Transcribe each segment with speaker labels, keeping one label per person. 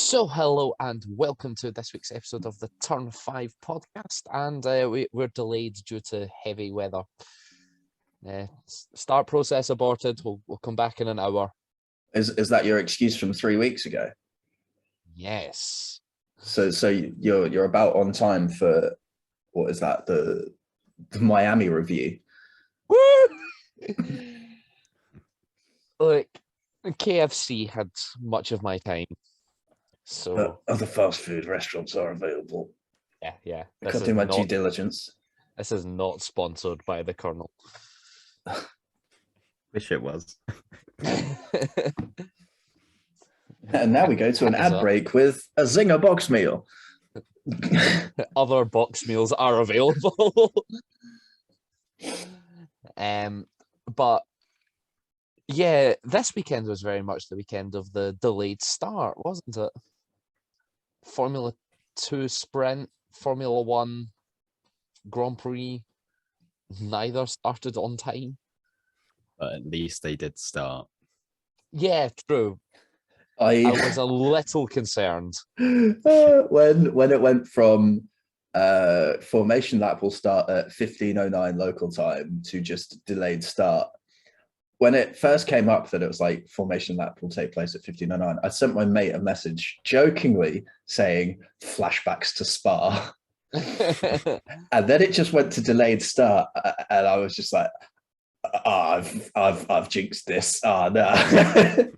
Speaker 1: So, hello and welcome to this week's episode of the Turn 5 podcast. And we're delayed due to heavy weather. Start process aborted. We'll come back in an hour.
Speaker 2: Is that your excuse from 3 weeks ago?
Speaker 1: Yes.
Speaker 2: So you're about on time for, what is that, the Miami review?
Speaker 1: Woo! Look, KFC had much of my time. So
Speaker 2: Other fast food restaurants are available.
Speaker 1: Yeah.
Speaker 2: I can't do my due diligence.
Speaker 1: This is not sponsored by the Colonel.
Speaker 3: Wish it was.
Speaker 2: And now we go to an ad break with a Zinger box meal.
Speaker 1: Other box meals are available. But yeah, this weekend was very much the weekend of the delayed start, wasn't it? Formula 2 sprint, Formula 1 Grand Prix, neither started on time.
Speaker 3: But at least they did start.
Speaker 1: Yeah, true. I was a little concerned.
Speaker 2: When it went from formation lap will start at 15:09 local time to just delayed start. When it first came up that it was like formation lap will take place at 15:09, I sent my mate a message jokingly saying flashbacks to Spa. And then it just went to delayed start, and I was just like, I've jinxed this. Oh no.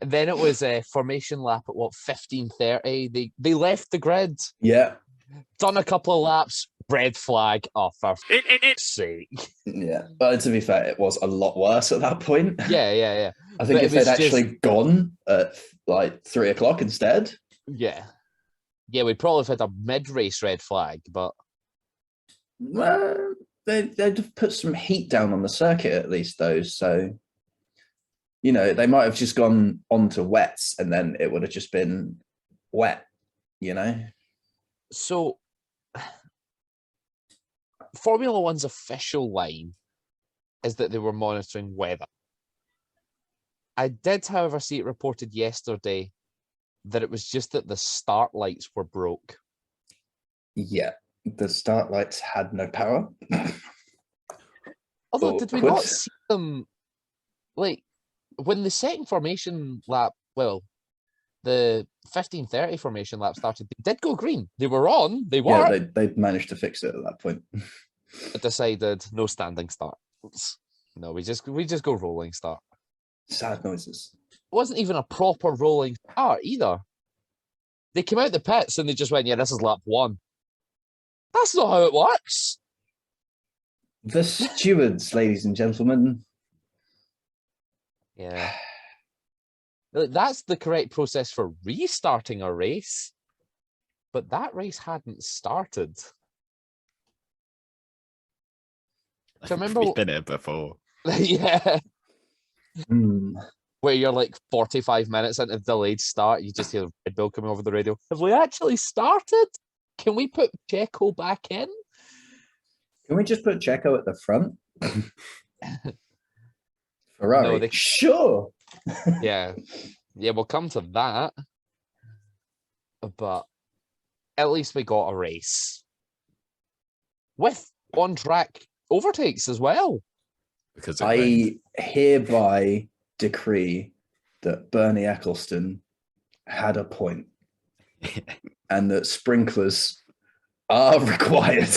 Speaker 1: And then it was a formation lap at 15:30. They left the grid.
Speaker 2: Yeah.
Speaker 1: Done a couple of laps. Red flag. Oh, for sake.
Speaker 2: Yeah. But to be fair, it was a lot worse at that point.
Speaker 1: Yeah.
Speaker 2: I think if they'd actually gone at like 3 o'clock instead.
Speaker 1: Yeah, we'd probably have had a mid-race red flag, but
Speaker 2: well, they'd put some heat down on the circuit at least, though. So, you know, they might have just gone onto wets and then it would have just been wet, you know?
Speaker 1: So, Formula One's official line is that they were monitoring weather. I did, however, see it reported yesterday that it was just that the start lights were broke.
Speaker 2: Yeah, the start lights had no power.
Speaker 1: Although, did we not see them, like, when the second formation lap, well, the 15:30 formation lap started, they did go green. They were on, they were.
Speaker 2: Yeah, they managed to fix it at that point.
Speaker 1: I decided no standing starts. No, we just go rolling start.
Speaker 2: Sad noises.
Speaker 1: It wasn't even a proper rolling start either. They came out the pits and they just went, yeah, this is lap 1. That's not how it works.
Speaker 2: The stewards, ladies and gentlemen.
Speaker 1: Yeah. That's the correct process for restarting a race. But that race hadn't started. So remember,
Speaker 3: we've been here before.
Speaker 1: Yeah.
Speaker 2: Mm.
Speaker 1: Where you're like 45 minutes into the delayed start, you just hear Red Bull coming over the radio. Have we actually started? Can we put Checo back in?
Speaker 2: Can we just put Checo at the front? Ferrari,
Speaker 1: No,
Speaker 2: sure.
Speaker 1: Yeah, we'll come to that. But at least we got a race with on-track overtakes as well.
Speaker 3: Because
Speaker 2: I hereby decree that Bernie Eccleston had a point and that sprinklers are required,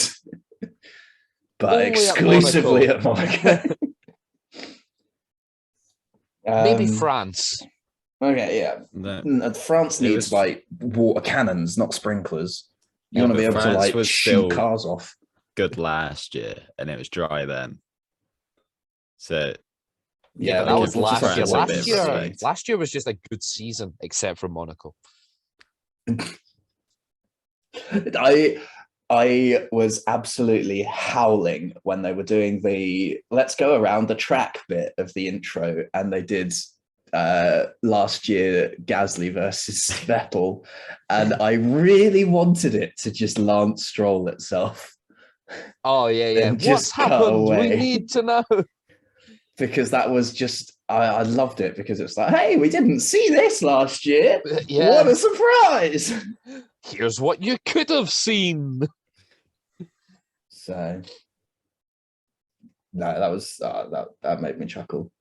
Speaker 2: but
Speaker 1: only
Speaker 2: exclusively at Monaco.
Speaker 1: Maybe France.
Speaker 2: Okay, yeah. France needs like water cannons, not sprinklers. You want to be able to like shoot cars off.
Speaker 3: Good last year, and it was dry then. So
Speaker 1: yeah, that was last year. Last year was just a good season, except for Monaco.
Speaker 2: I was absolutely howling when they were doing the let's go around the track bit of the intro, and they did last year Gasly versus Vettel, and I really wanted it to just Lance Stroll itself.
Speaker 1: Oh yeah. What's happened? We need to know.
Speaker 2: Because that was just I loved it because it's like, hey, we didn't see this last year.
Speaker 1: Yeah.
Speaker 2: What a surprise!
Speaker 1: Here's what you could have seen.
Speaker 2: So, no, that was that made me chuckle.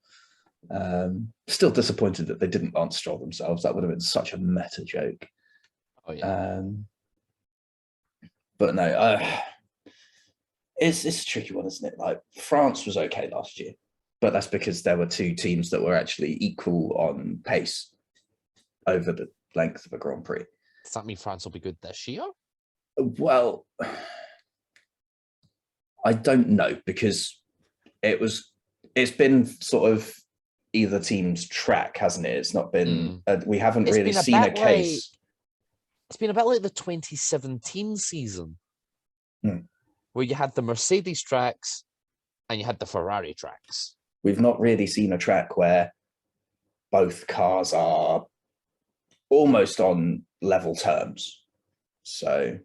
Speaker 2: Still disappointed that they didn't Lance Stroll themselves. That would have been such a meta joke.
Speaker 1: Oh yeah.
Speaker 2: But no, it's a tricky one, isn't it? Like France was okay last year, but that's because there were two teams that were actually equal on pace over the length of a Grand Prix.
Speaker 1: Does that mean France will be good this year?
Speaker 2: Well, I don't know because it's been sort of either team's track, hasn't it? It's not been. We haven't really seen a case.
Speaker 1: It's been a bit like the 2017 season, where you had the Mercedes tracks and you had the Ferrari tracks.
Speaker 2: We've not really seen a track where both cars are almost on level terms. So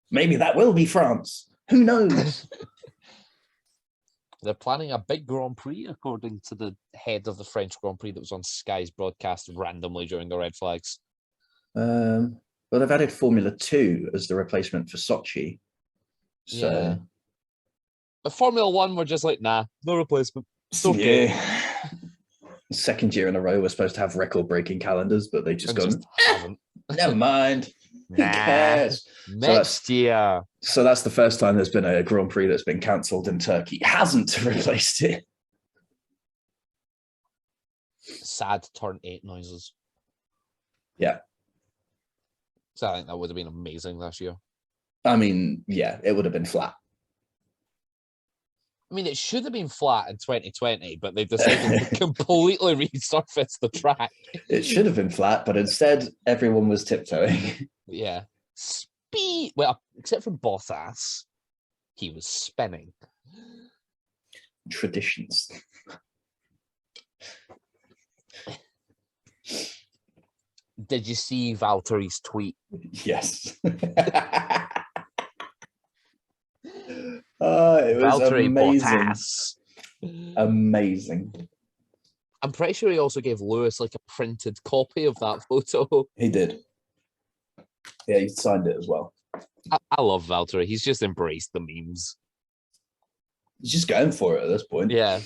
Speaker 2: maybe that will be France. Who knows?
Speaker 1: They're planning a big Grand Prix, according to the head of the French Grand Prix that was on Sky's broadcast randomly during the red flags.
Speaker 2: Well, they've added Formula 2 as the replacement for Sochi. So,
Speaker 1: yeah. But Formula 1 were just like, nah, no replacement. It's okay.
Speaker 2: Yeah. Second year in a row, we're supposed to have record-breaking calendars, but they just gone,
Speaker 1: haven't.
Speaker 2: Never mind. Who cares?
Speaker 1: Next year.
Speaker 2: So that's the first time there's been a Grand Prix that's been cancelled and Turkey hasn't replaced it.
Speaker 1: Sad turn 8 noises.
Speaker 2: Yeah.
Speaker 1: So I think that would have been amazing this year.
Speaker 2: I mean, yeah, it would have been flat.
Speaker 1: I mean, it should have been flat in 2020, but they decided to completely resurface the track.
Speaker 2: It should have been flat, but instead everyone was tiptoeing.
Speaker 1: Yeah. Well, except for Bottas, he was spinning.
Speaker 2: Traditions.
Speaker 1: Did you see Valtteri's tweet?
Speaker 2: Yes. It was
Speaker 1: Valtteri
Speaker 2: amazing.
Speaker 1: Bottas.
Speaker 2: Amazing.
Speaker 1: I'm pretty sure he also gave Lewis like a printed copy of that photo.
Speaker 2: He did. Yeah, he signed it as well.
Speaker 1: I love Valtteri. He's just embraced the memes.
Speaker 2: He's just going for it at this point.
Speaker 1: Yeah.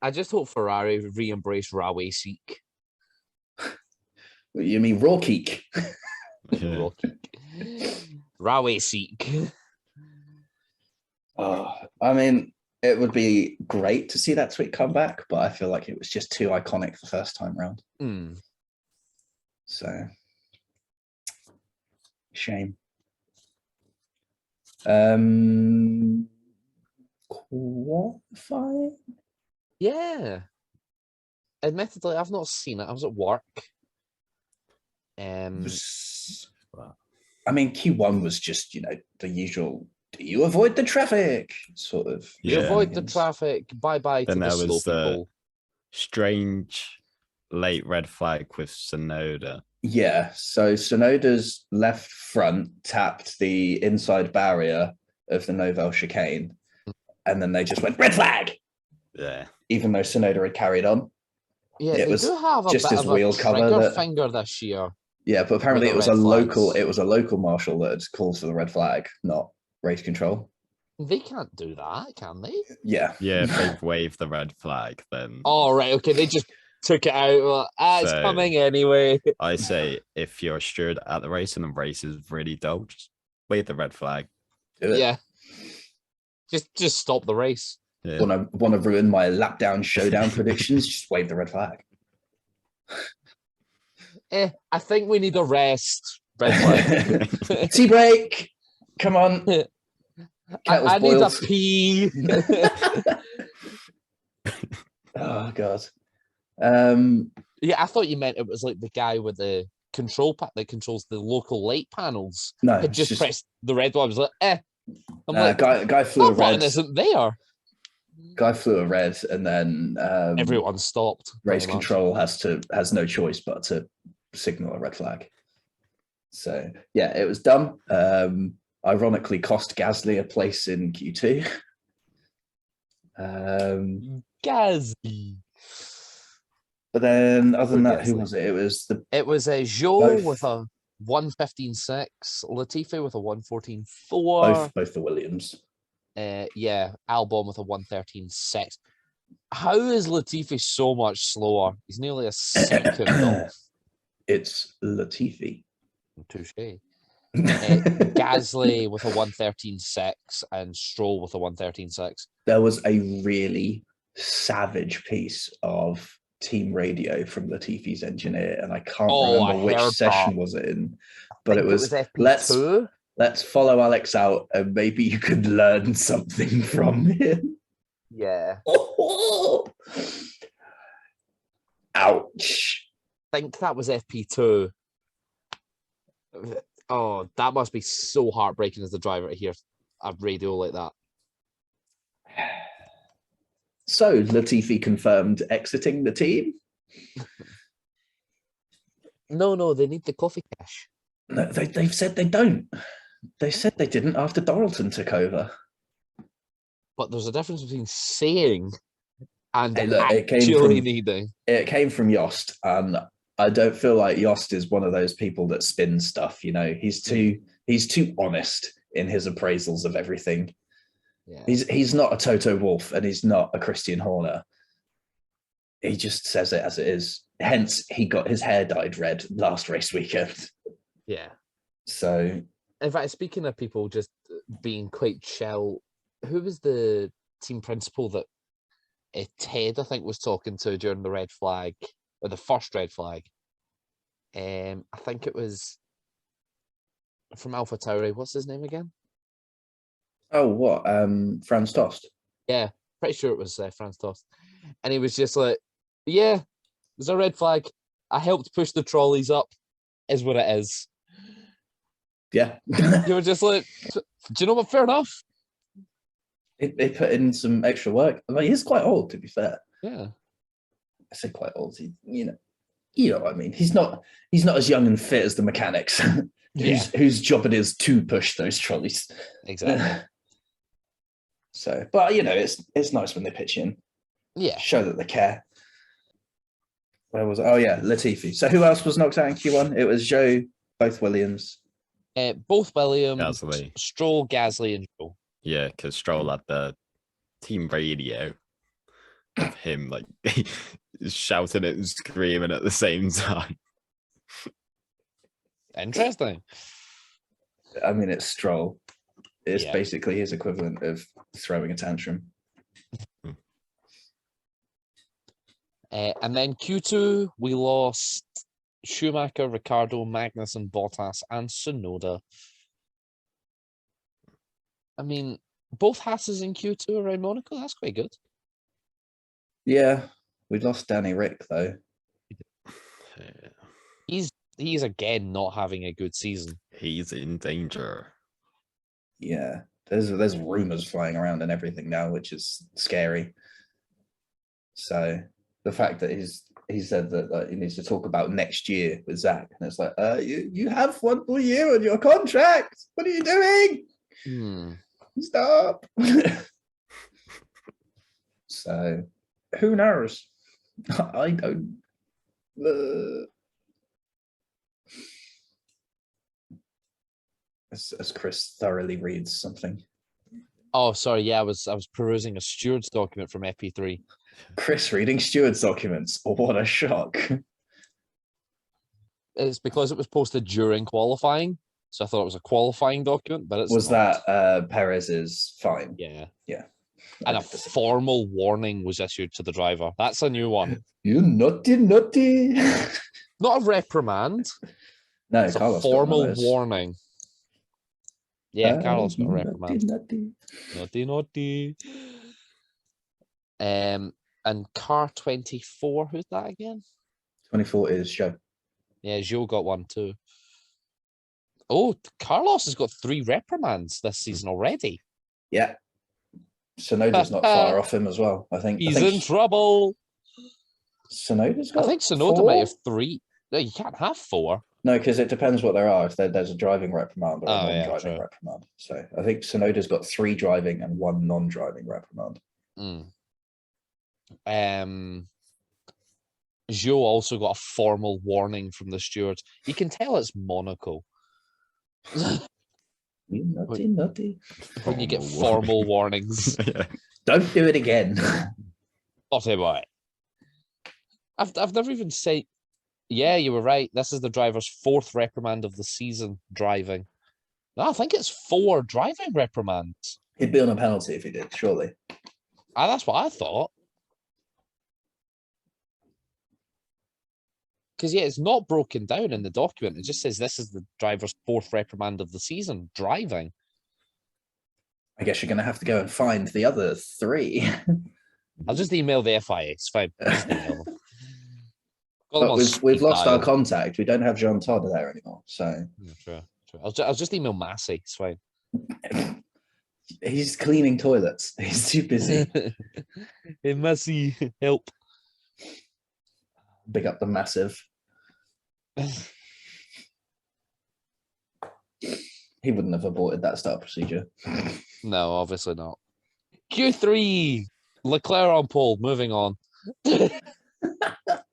Speaker 1: I just hope Ferrari re-embrace Rawe Seek.
Speaker 2: You mean raw keek?
Speaker 3: Yeah.
Speaker 1: Rawe Seek.
Speaker 2: I mean, it would be great to see that tweet come back, but I feel like it was just too iconic the first time round. So, shame. Qualifying?
Speaker 1: Yeah. Admittedly, I've not seen it. I was at work.
Speaker 2: I mean, Q1 was just, the usual, do you avoid the traffic? Sort of.
Speaker 1: You avoid the traffic. Bye-bye to the slow people.
Speaker 3: Strange late red flag with Sonoda.
Speaker 2: Yeah, so Sonoda's left front tapped the inside barrier of the Novel chicane, and then they just went, red flag!
Speaker 3: Yeah.
Speaker 2: Even though Sonoda had carried on.
Speaker 1: Yeah,
Speaker 2: it
Speaker 1: they
Speaker 2: was
Speaker 1: do have a
Speaker 2: just
Speaker 1: bit
Speaker 2: his
Speaker 1: of
Speaker 2: wheel
Speaker 1: a
Speaker 2: cover
Speaker 1: trigger finger this year.
Speaker 2: Yeah, but apparently it was a
Speaker 1: red flags.
Speaker 2: local marshal that had called for the red flag, not race control.
Speaker 1: They can't do that, can they?
Speaker 2: Yeah.
Speaker 3: Yeah, if they've waved the red flag, then...
Speaker 1: Oh, right, okay, they just took it out. It's coming anyway.
Speaker 3: I say, if you're a steward at the race and the race is really dull, just wave the red flag.
Speaker 2: Do it.
Speaker 1: Yeah. Just stop the race.
Speaker 3: Yeah.
Speaker 2: Want to ruin my lap down showdown predictions? Just wave the red flag.
Speaker 1: I think we need a rest. Red flag.
Speaker 2: Tea break. Come on.
Speaker 1: I need a pee.
Speaker 2: Oh God.
Speaker 1: Yeah, I thought you meant it was like the guy with the control pad that controls the local light panels.
Speaker 2: No,
Speaker 1: Had just pressed the red one. I was like, I'm
Speaker 2: like, guy flew a red.
Speaker 1: button isn't there.
Speaker 2: Guy flew a red, and then
Speaker 1: everyone stopped.
Speaker 2: Race control has no choice but to signal a red flag. So yeah, it was dumb. Ironically, cost Gasly a place in Q2.
Speaker 1: Gasly.
Speaker 2: But then, other than
Speaker 1: Poor
Speaker 2: that, who
Speaker 1: Gasly.
Speaker 2: was it? It was the
Speaker 1: It was a Zhou
Speaker 2: Both.
Speaker 1: with a 1:15.6, Latifi with a 1:14.4.
Speaker 2: both the Williams.
Speaker 1: Yeah, Albon with a 1:13.6. How is Latifi so much slower? He's nearly a second off.
Speaker 2: It's Latifi.
Speaker 1: Touche. Gasly with a 1:13.6 and Stroll with a 1:13.6.
Speaker 2: There was a really savage piece of team radio from Latifi's engineer, and I can't remember which session was it in, but it was
Speaker 1: FP2.
Speaker 2: let's follow Alex out and maybe you could learn something from him.
Speaker 1: Yeah.
Speaker 2: Ouch.
Speaker 1: I think that was FP2. Oh, that must be so heartbreaking as the driver to hear a radio like that.
Speaker 2: So Latifi confirmed exiting the team?
Speaker 1: No, they need the coffee cash.
Speaker 2: No, they've said they don't. They said they didn't after Doralton took over.
Speaker 1: But there's a difference between saying and
Speaker 2: Hey, look,
Speaker 1: actually needing.
Speaker 2: It came from Yost, and I don't feel like Yost is one of those people that spins stuff. You know, he's too honest in his appraisals of everything.
Speaker 1: Yeah.
Speaker 2: He's not a Toto Wolff, and he's not a Christian Horner. He just says it as it is. Hence, he got his hair dyed red last race weekend.
Speaker 1: Yeah.
Speaker 2: So,
Speaker 1: in fact, speaking of people just being quite chill, who was the team principal that Ted, I think, was talking to during the red flag, or the first red flag? I think it was from AlphaTauri. What's his name again?
Speaker 2: oh, what? Franz Tost.
Speaker 1: Yeah, pretty sure it was Franz Tost. And he was just like, yeah, there's a red flag. I helped push the trolleys up, is what it is.
Speaker 2: Yeah.
Speaker 1: You were just like, do you know what? Fair enough.
Speaker 2: They put in some extra work. I mean, he's quite old, to be fair.
Speaker 1: Yeah.
Speaker 2: I say quite old. You know what I mean. He's not as young and fit as the mechanics, whose job it is to push those trolleys.
Speaker 1: Exactly.
Speaker 2: So, but you know, it's nice when they pitch in.
Speaker 1: Yeah.
Speaker 2: Show that they care. Where was it? Oh yeah, Latifi. So who else was knocked out in Q1? It was Zhou, both Williams.
Speaker 1: Both Williams,
Speaker 3: Gasly.
Speaker 1: Stroll, Gasly, and Zhou.
Speaker 3: Yeah, because Stroll had the team radio of him like shouting it and screaming at the same time.
Speaker 1: Interesting.
Speaker 2: I mean, it's Stroll. It's
Speaker 1: Yeah.
Speaker 2: basically his equivalent of throwing a tantrum.
Speaker 1: And then Q2, we lost Schumacher, Ricardo, Magnussen, Bottas, and Tsunoda. I mean, both Hasses in Q2 around Monaco. That's quite good.
Speaker 2: Yeah, we lost Danny Rick though.
Speaker 1: He's again not having a good season.
Speaker 3: He's in danger.
Speaker 2: Yeah, there's rumors flying around and everything now, which is scary. So the fact that he said that he needs to talk about next year with Zach, and it's like, you have 1 more year on your contract. What are you doing? Stop. So who knows? I don't. As Chris thoroughly reads something.
Speaker 1: Oh, sorry. Yeah, I was perusing a steward's document from FP3.
Speaker 2: Chris reading steward's documents. Oh, what a shock.
Speaker 1: It's because it was posted during qualifying, so I thought it was a qualifying document, but it's
Speaker 2: was
Speaker 1: not.
Speaker 2: That Perez's fine?
Speaker 1: Yeah.
Speaker 2: And
Speaker 1: a formal warning was issued to the driver. That's a new one.
Speaker 2: You naughty.
Speaker 1: Not a reprimand.
Speaker 2: No,
Speaker 1: it's
Speaker 2: Carlos
Speaker 1: a formal warning. Yeah, Carlos got a reprimand. Naughty. And car 24, who's that again?
Speaker 2: 24 is Zhou.
Speaker 1: Yeah, Zhou got one too. Oh, Carlos has got 3 reprimands this season already.
Speaker 2: Yeah. Tsunoda's not far off him as well. I think
Speaker 1: he's in trouble.
Speaker 2: Tsunoda's got
Speaker 1: I think Tsunoda
Speaker 2: 4?
Speaker 1: might have 3. No, you can't have 4.
Speaker 2: No, because it depends what there are. If there's a driving reprimand or a non-driving reprimand. So I think Tsunoda's got 3 driving and 1 non-driving reprimand.
Speaker 1: Zhou also got a formal warning from the stewards. You can tell it's Monaco.
Speaker 2: You naughty.
Speaker 1: When you get formal warnings.
Speaker 3: Yeah.
Speaker 2: Don't do it again.
Speaker 1: Naughty boy. I've never even said, yeah, you were right. This is the driver's 4th reprimand of the season, driving. No, I think it's 4 driving reprimands.
Speaker 2: He'd be on a penalty if he did, surely.
Speaker 1: That's what I thought. Because, yeah, it's not broken down in the document. It just says this is the driver's 4th reprimand of the season, driving.
Speaker 2: I guess you're going to have to go and find the other 3.
Speaker 1: I'll just email the FIA. It's fine. Just email them. Got them
Speaker 2: But
Speaker 1: on
Speaker 2: we've
Speaker 1: speed
Speaker 2: lost our
Speaker 1: dial.
Speaker 2: contact. We don't have Jean Todt there anymore. So
Speaker 1: Yeah, true. I'll just email Massey. It's fine.
Speaker 2: he's cleaning toilets. He's too busy.
Speaker 1: Hey, Massey, help.
Speaker 2: Big up the massive. He wouldn't have aborted that start procedure.
Speaker 1: No, obviously not. Q3, Leclerc on pole. Moving on.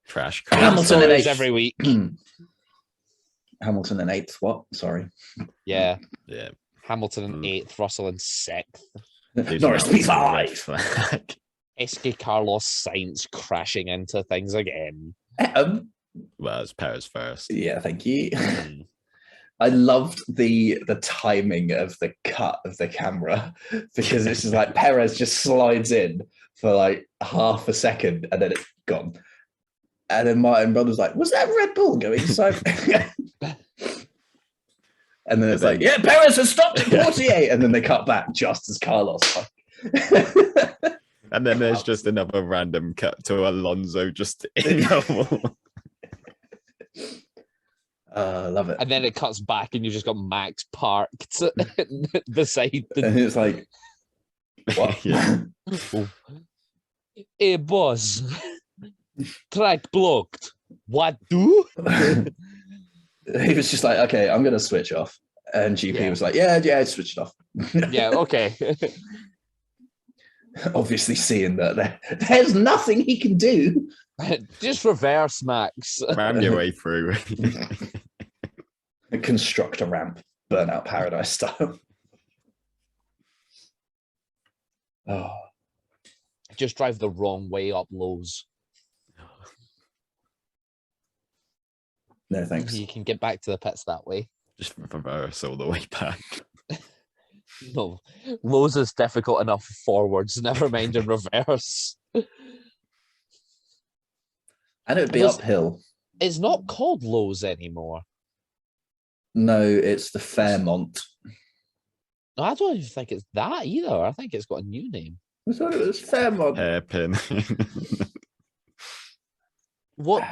Speaker 3: Trash.
Speaker 2: Hamilton in
Speaker 1: Stories
Speaker 2: 8th.
Speaker 1: every week.
Speaker 2: Hamilton in 8th. What? Sorry.
Speaker 1: Yeah,
Speaker 3: Yeah.
Speaker 1: Hamilton in 8th, Russell in 6th.
Speaker 2: Norris P5.
Speaker 1: Esque Carlos Sainz crashing into things again.
Speaker 3: Well, it's Perez first.
Speaker 2: Yeah, thank you.
Speaker 1: Hmm.
Speaker 2: I loved the timing of the cut of the camera because it's just like Perez just slides in for like half a second and then it's gone. And then Martin Brother's like, was that Red Bull going so? And then it's like, yeah, Perez has stopped at 48. And then they cut back just as Carlos.
Speaker 3: And then there's just another random cut to Alonso just in the
Speaker 2: I love it.
Speaker 1: And then it cuts back and you've just got Max parked beside the...
Speaker 2: And it's like, what?
Speaker 3: Yeah.
Speaker 1: Hey, boss. Track blocked. What do?
Speaker 2: He was just like, okay, I'm going to switch off. And GP was like, yeah, switch it off.
Speaker 1: Yeah, okay.
Speaker 2: Obviously seeing that there's nothing he can do.
Speaker 1: Just reverse, Max.
Speaker 3: Ram your way through.
Speaker 2: Construct a ramp, Burnout Paradise style. Oh,
Speaker 1: Just drive the wrong way up lows.
Speaker 2: no thanks.
Speaker 1: You can get back to the pits that way.
Speaker 3: Just reverse all the way back.
Speaker 1: No, lows is difficult enough forwards, never mind in reverse.
Speaker 2: And it would be
Speaker 1: Was-
Speaker 2: uphill.
Speaker 1: It's not called lows anymore.
Speaker 2: No, it's the Fairmont.
Speaker 1: No, I don't even think it's that either. I think it's got a new name.
Speaker 2: I thought it was Fairmont.
Speaker 3: Hairpin.
Speaker 1: What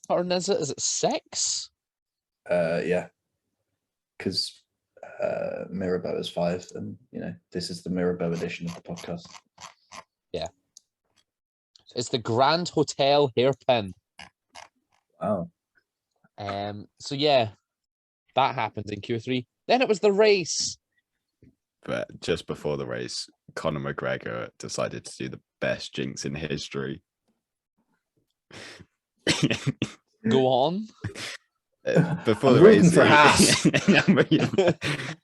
Speaker 1: turn is it? Is it 6?
Speaker 2: Yeah. Because Mirabeau is 5, and this is the Mirabeau edition of the podcast.
Speaker 1: It's the Grand Hotel Hairpin.
Speaker 2: Wow.
Speaker 1: So yeah, that happened in Q3. Then it was the race.
Speaker 3: But just before the race, Conor McGregor decided to do the best jinx in history.
Speaker 1: Go on.
Speaker 3: Before
Speaker 2: I'm
Speaker 3: the
Speaker 2: rooting
Speaker 3: race,
Speaker 2: for Haas.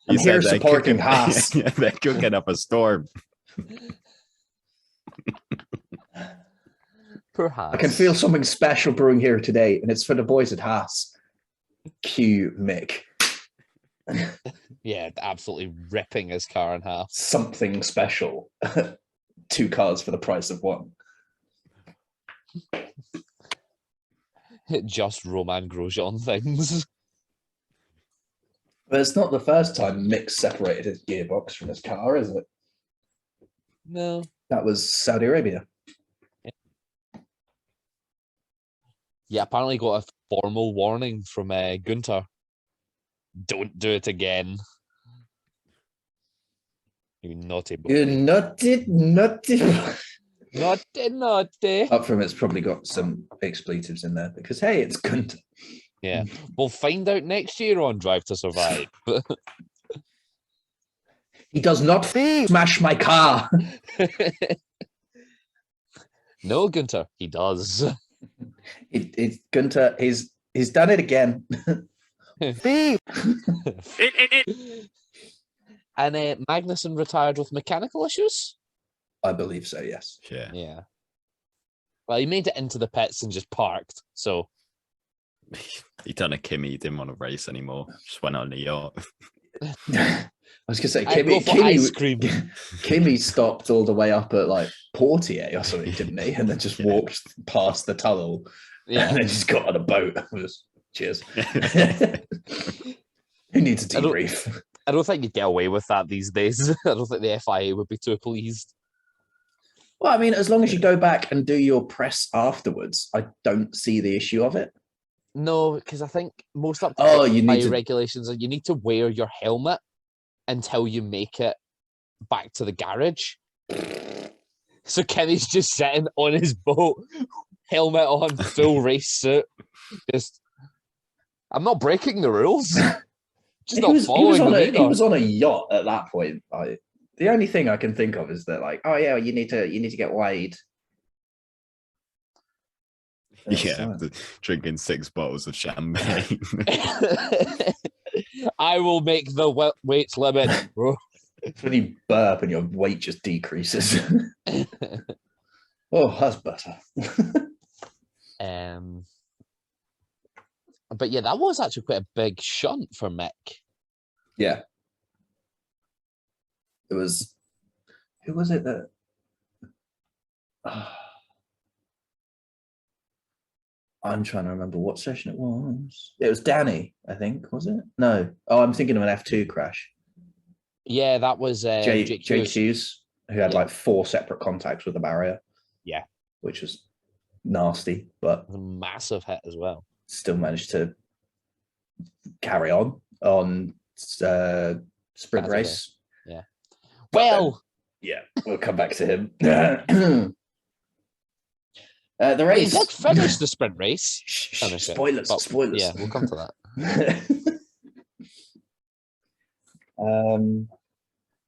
Speaker 2: I'm here supporting Haas.
Speaker 3: They're cooking up a storm.
Speaker 1: Perhaps.
Speaker 2: I can feel something special brewing here today, and it's for the boys at Haas. Cue Mick.
Speaker 1: Yeah, absolutely ripping his car in half.
Speaker 2: Something special. 2 cars for the price of 1.
Speaker 1: Just Roman Grosjean things.
Speaker 2: But it's not the first time Mick separated his gearbox from his car, is it?
Speaker 1: No.
Speaker 2: That was Saudi Arabia.
Speaker 1: Yeah, apparently got a formal warning from Gunter. Don't do it again. You naughty boy.
Speaker 2: You naughty.
Speaker 1: Naughty, naughty.
Speaker 2: Up from it's probably got some expletives in there because, hey, it's Gunter.
Speaker 1: Yeah, we'll find out next year on Drive to Survive.
Speaker 2: He does not smash my car.
Speaker 1: No, Gunter, he does.
Speaker 2: Gunter, he's done it again.
Speaker 3: Beep.
Speaker 1: And Magnussen retired with mechanical issues?
Speaker 2: I believe so, yes.
Speaker 3: Yeah.
Speaker 1: Yeah. Well, he made it into the pits and just parked, so...
Speaker 3: He done a Kimmy, he didn't want to race anymore. Just went on a yacht.
Speaker 2: I was gonna say
Speaker 1: I'd go for ice cream.
Speaker 2: Kimmy stopped all the way up at like Portier or something, didn't he? And then just walked past the tunnel
Speaker 1: Yeah.
Speaker 2: and then just got on a boat. Cheers. Who needs a debrief?
Speaker 1: I don't think you'd get away with that these days. I don't think the FIA would be too pleased.
Speaker 2: Well, I mean, as long as you go back and do your press afterwards, I don't see the issue of it.
Speaker 1: No, because I think most up
Speaker 2: you need to
Speaker 1: regulations are you need to wear your helmet until you make it back to the garage. So Kenny's just sitting on his boat, helmet on, full race suit. Just, I'm not breaking the rules. Just not following them either.
Speaker 2: He was on a yacht at that point. The only thing I can think of is that, like, oh yeah, you need to get wide.
Speaker 3: Yeah, drinking 6 bottles of champagne.
Speaker 1: I will make the weight limit.
Speaker 2: It's when you burp and your weight just decreases. Oh, that's better.
Speaker 1: But yeah, that was actually quite a big shunt for Mick.
Speaker 2: Yeah. It was. Who was it that? I'm trying to remember what session it was. It was Danny, I think, was it? No. Oh, I'm thinking of an F2 crash.
Speaker 1: Yeah, that was
Speaker 2: Jake Hughes, who had like 4 separate contacts with the barrier.
Speaker 1: Yeah.
Speaker 2: Which was nasty, but
Speaker 1: a massive hit as well.
Speaker 2: Still managed to carry on sprint race.
Speaker 1: Yeah.
Speaker 2: But
Speaker 1: well,
Speaker 2: we'll come back to him. The race.
Speaker 1: He did finish the sprint race.
Speaker 2: Spoilers. Spoilers.
Speaker 1: Yeah, we'll come to that.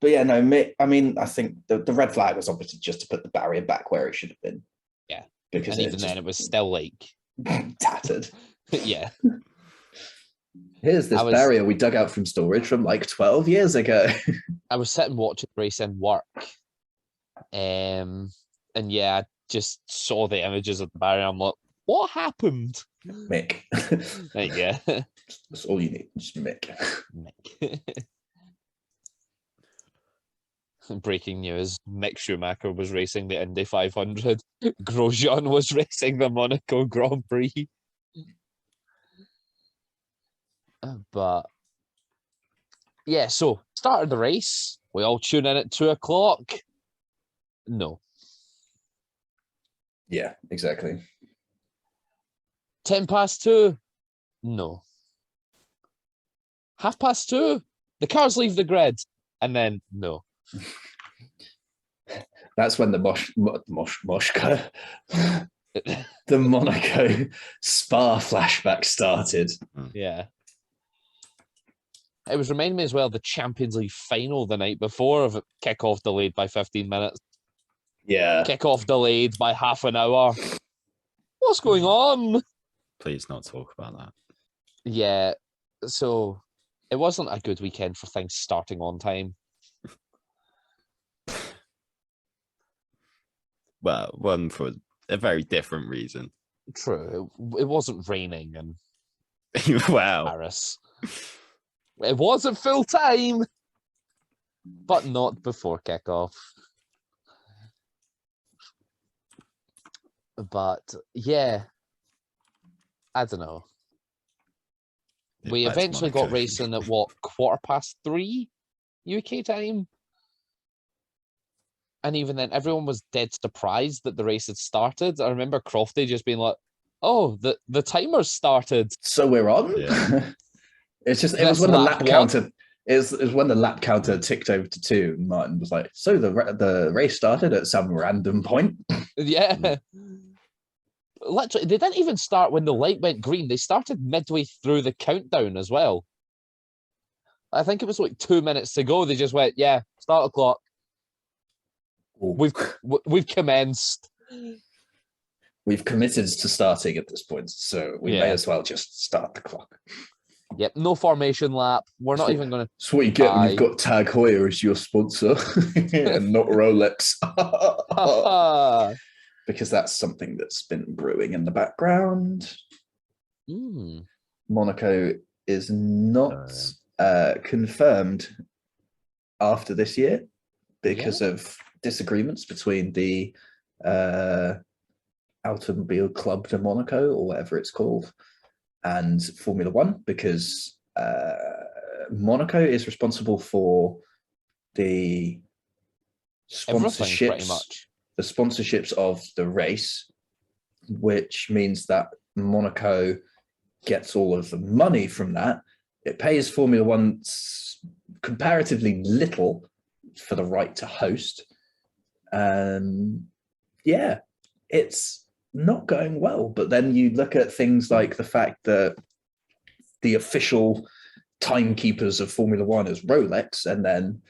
Speaker 2: But yeah, no, I mean, I think the red flag was obviously just to put the barrier back where it should have been.
Speaker 1: Yeah.
Speaker 2: Because
Speaker 1: and even then, it was still like
Speaker 2: tattered.
Speaker 1: Yeah.
Speaker 2: Here's this barrier we dug out from storage from like 12 years ago.
Speaker 1: I was sitting watching the race in work. And yeah, I just saw the images of the barrier. I'm like, what happened?
Speaker 2: Mick.
Speaker 1: There you go.
Speaker 2: That's all you need, just Mick.
Speaker 1: Mick. Breaking news, Mick Schumacher was racing the Indy 500. Grosjean was racing the Monaco Grand Prix. But yeah, so started the race. We all tune in at 2:00. No.
Speaker 2: Yeah, exactly.
Speaker 1: 2:10. No. 2:30. The cars leave the grid, and then no.
Speaker 2: That's when the the Monaco Spa flashback started.
Speaker 1: Yeah. It was reminding me as well of the Champions League final the night before of kickoff delayed by 15 minutes.
Speaker 2: Yeah.
Speaker 1: Kickoff delayed by half an hour. What's going on?
Speaker 3: Please not talk about that.
Speaker 1: Yeah. So it wasn't a good weekend for things starting on time.
Speaker 3: Well, one for a very different reason.
Speaker 1: True. It wasn't raining in
Speaker 3: Wow.
Speaker 1: Paris. It wasn't full time, but not before kickoff. But yeah, I don't know. We eventually got racing at what, 3:15 UK time? And even then, everyone was dead surprised that the race had started. I remember Crofty just being like, "Oh, the timer's started,
Speaker 2: so we're on."
Speaker 3: Yeah.
Speaker 2: It was when the lap counter. It was when the lap counter ticked over to 2. And Martin was like, "So the race started at some random point."
Speaker 1: Yeah. Literally, they didn't even start when the light went green. They started midway through the countdown as well. I think it was like 2 minutes to go. They just went, "Yeah, start the clock. We've commenced."
Speaker 2: we've committed to starting at this point, so we may as well just start the clock.
Speaker 1: Yep, no formation lap. We're not even going to.
Speaker 2: That's what you get when you've got Tag Heuer as your sponsor and not Rolex. Because that's something that's been brewing in the background. Monaco is not confirmed after this year because of disagreements between the Automobile Club de Monaco, or whatever it's called, and Formula One, because Monaco is responsible for the sponsorships of the race, which means that Monaco gets all of the money from that. It pays Formula One comparatively little for the right to host. It's not going well. But then you look at things like the fact that the official timekeepers of Formula One is Rolex, and then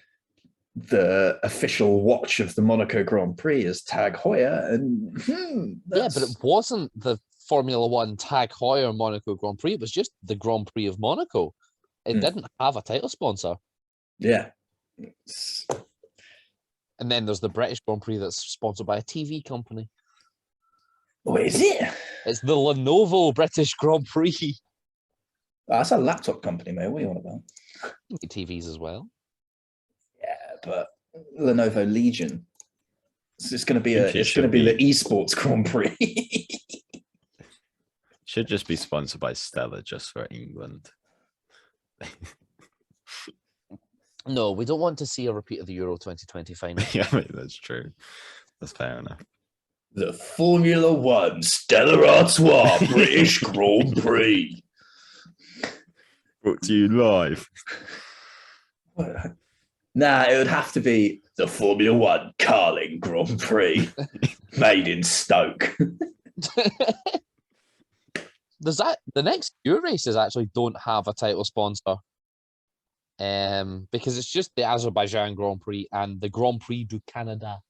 Speaker 2: the official watch of the Monaco Grand Prix is Tag Heuer. And
Speaker 1: but it wasn't the Formula One Tag Heuer Monaco Grand Prix. It was just the Grand Prix of Monaco. It didn't have a title sponsor.
Speaker 2: Yeah.
Speaker 1: And then there's the British Grand Prix that's sponsored by a TV company.
Speaker 2: What is it?
Speaker 1: It's the Lenovo British Grand Prix.
Speaker 2: That's a laptop company, mate. What are you on about?
Speaker 1: TVs as well.
Speaker 2: Yeah, but Lenovo Legion. It's going to be the esports Grand Prix.
Speaker 3: Should just be sponsored by Stella just for England.
Speaker 1: No, we don't want to see a repeat of the Euro 2020 final.
Speaker 3: Yeah, I mean, that's true. That's fair enough.
Speaker 2: The Formula One Stella Artois British Grand Prix.
Speaker 3: Brought to you live.
Speaker 2: Nah, it would have to be the Formula One Carling Grand Prix, made in Stoke.
Speaker 1: The next few races actually don't have a title sponsor, because it's just the Azerbaijan Grand Prix and the Grand Prix du Canada,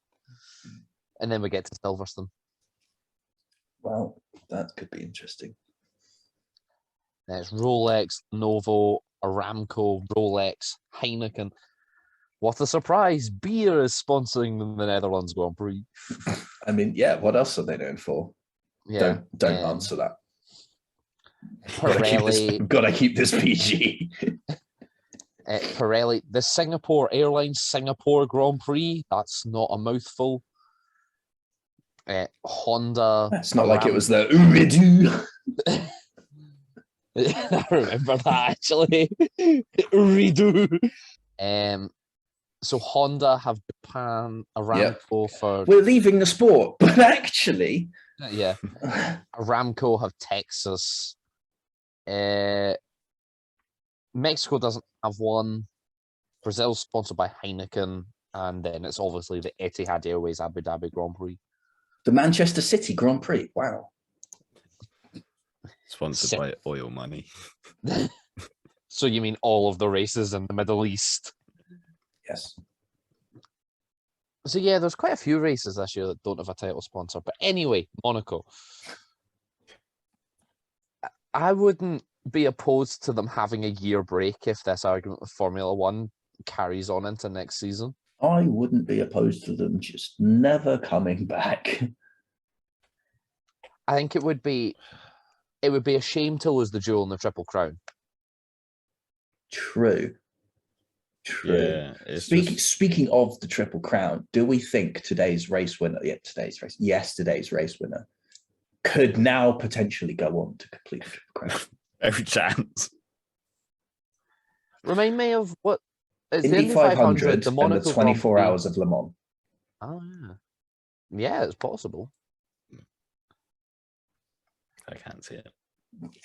Speaker 1: and then we get to Silverstone.
Speaker 2: Well, that could be interesting.
Speaker 1: There's Rolex, Lenovo, Aramco, Rolex, Heineken. What a surprise! Beer is sponsoring the Netherlands Grand Prix.
Speaker 2: I mean, yeah, what else are they known for?
Speaker 1: Yeah,
Speaker 2: don't answer that.
Speaker 1: Pirelli.
Speaker 2: Gotta keep this PG.
Speaker 1: Pirelli, the Singapore Airlines Singapore Grand Prix. That's not a mouthful. Honda.
Speaker 2: It's not like it was the Uridu.
Speaker 1: I remember that actually. Uridu. So Honda have Japan, Aramco for.
Speaker 2: We're leaving the sport, but actually,
Speaker 1: Aramco have Texas. Mexico doesn't have one. Brazil's sponsored by Heineken, and then it's obviously the Etihad Airways Abu Dhabi Grand Prix.
Speaker 2: The Manchester City Grand Prix. Wow.
Speaker 3: Sponsored by oil money.
Speaker 1: So you mean all of the races in the Middle East?
Speaker 2: Yes.
Speaker 1: So yeah, there's quite a few races this year that don't have a title sponsor. But anyway, Monaco. I wouldn't be opposed to them having a year break if this argument with Formula One carries on into next season.
Speaker 2: I wouldn't be opposed to them just never coming back.
Speaker 1: I think it would be a shame to lose the jewel in the Triple Crown.
Speaker 2: True.
Speaker 3: Yeah,
Speaker 2: speaking of the Triple Crown, do we think yesterday's race winner could now potentially go on to complete the Triple Crown?
Speaker 3: Every chance.
Speaker 1: Remind me of what is
Speaker 2: Indy 500
Speaker 1: the Monaco
Speaker 2: and the 24 hours of Le Mans.
Speaker 1: Oh yeah, it's possible.
Speaker 3: I can't see it.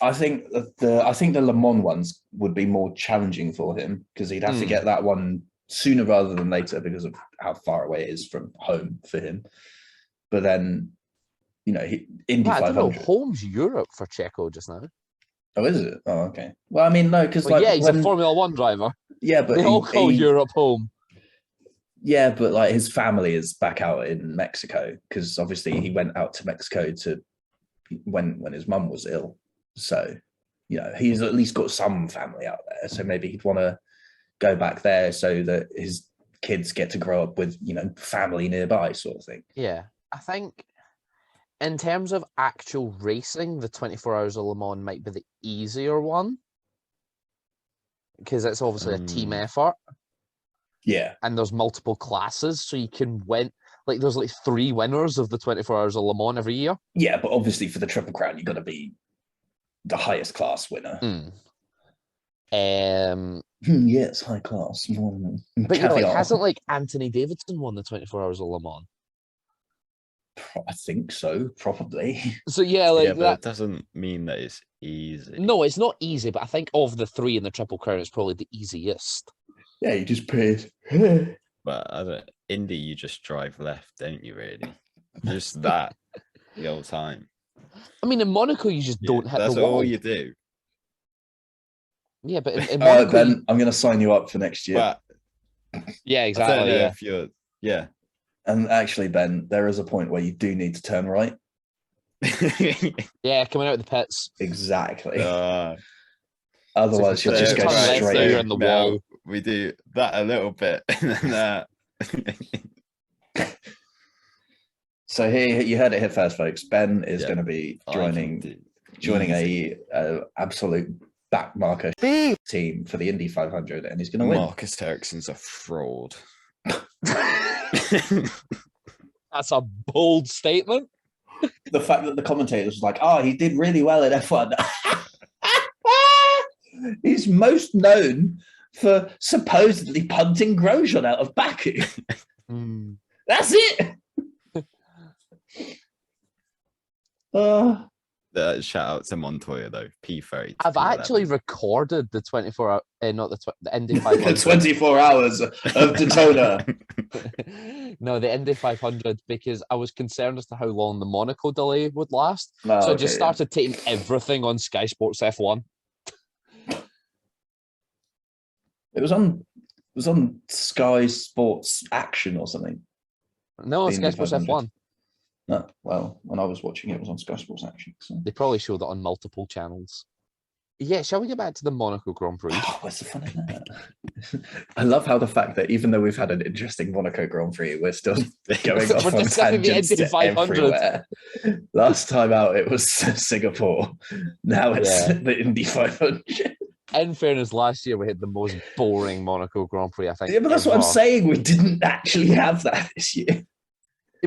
Speaker 2: I think the Le Mans ones would be more challenging for him because he'd have to get that one sooner rather than later because of how far away it is from home for him. But then, Indy 500.
Speaker 1: I don't know. Home's Europe for Checo just now.
Speaker 2: Oh, is it? Oh, okay. Well, I mean, no, because
Speaker 1: he's a Formula One driver.
Speaker 2: Yeah, but
Speaker 1: they all call Europe home.
Speaker 2: Yeah, but his family is back out in Mexico because obviously he went out to Mexico to when his mum was ill. So, he's at least got some family out there. So maybe he'd want to go back there so that his kids get to grow up with, family nearby, sort of thing.
Speaker 1: Yeah, I think in terms of actual racing, the 24 Hours of Le Mans might be the easier one because it's obviously a team effort.
Speaker 2: Yeah.
Speaker 1: And there's multiple classes, so you can win. Like, there's 3 winners of the 24 Hours of Le Mans every year.
Speaker 2: Yeah, but obviously for the Triple Crown, you've got to be the highest class winner. Yes, high class.
Speaker 1: But hasn't Anthony Davidson won the 24 Hours of Le Mans?
Speaker 2: I think so, probably.
Speaker 1: So
Speaker 3: but it doesn't mean that it's easy.
Speaker 1: No, it's not easy, but I think of the 3 in the Triple Crown, it's probably the easiest.
Speaker 2: Yeah, you just paid.
Speaker 3: But Indy, you just drive left, don't you? Really, just that the whole time.
Speaker 1: I mean, in Monaco, you just don't hit the wall.
Speaker 3: That's all you do.
Speaker 1: Yeah, but in Monaco,
Speaker 2: Ben, I'm going to sign you up for next year.
Speaker 3: But
Speaker 1: yeah, exactly.
Speaker 3: If you're,
Speaker 2: And actually, Ben, there is a point where you do need to turn right.
Speaker 1: Yeah, coming out of the pits.
Speaker 2: Exactly. Otherwise, you'll just go
Speaker 1: left
Speaker 2: straight
Speaker 1: there in the wall.
Speaker 3: We do that a little bit.
Speaker 2: So here, you heard it here first, folks. Ben is going to be joining a absolute back Marco team for the Indy 500, and he's going to win.
Speaker 3: Marcus Ericsson's a fraud.
Speaker 1: That's a bold statement.
Speaker 2: The fact that the commentators was like, "Oh, he did really well in F1." He's most known for supposedly punting Grosjean out of Baku. That's it.
Speaker 3: Shout out to Montoya though. P30.
Speaker 1: I've actually recorded the 24 hour, not the Indy 500.
Speaker 2: The 24 hours of Daytona.
Speaker 1: No, the Indy 500, because I was concerned as to how long the Monaco delay would last. So I just started taking everything on Sky Sports F1.
Speaker 2: It was on Sky Sports Action or something.
Speaker 1: No, Sky Sports F1.
Speaker 2: No, well, when I was watching it was on Sky Sports Action. So.
Speaker 1: They probably showed it on multiple channels. Yeah, shall we get back to the Monaco Grand Prix?
Speaker 2: Oh, what's the fun in that? I love how the fact that even though we've had an interesting Monaco Grand Prix, we're still going off on tangents to everywhere. Last time out, it was Singapore. Now it's the Indy 500.
Speaker 1: In fairness, last year we had the most boring Monaco Grand Prix, I think.
Speaker 2: Yeah, but that's what I'm saying. We didn't actually have that this year.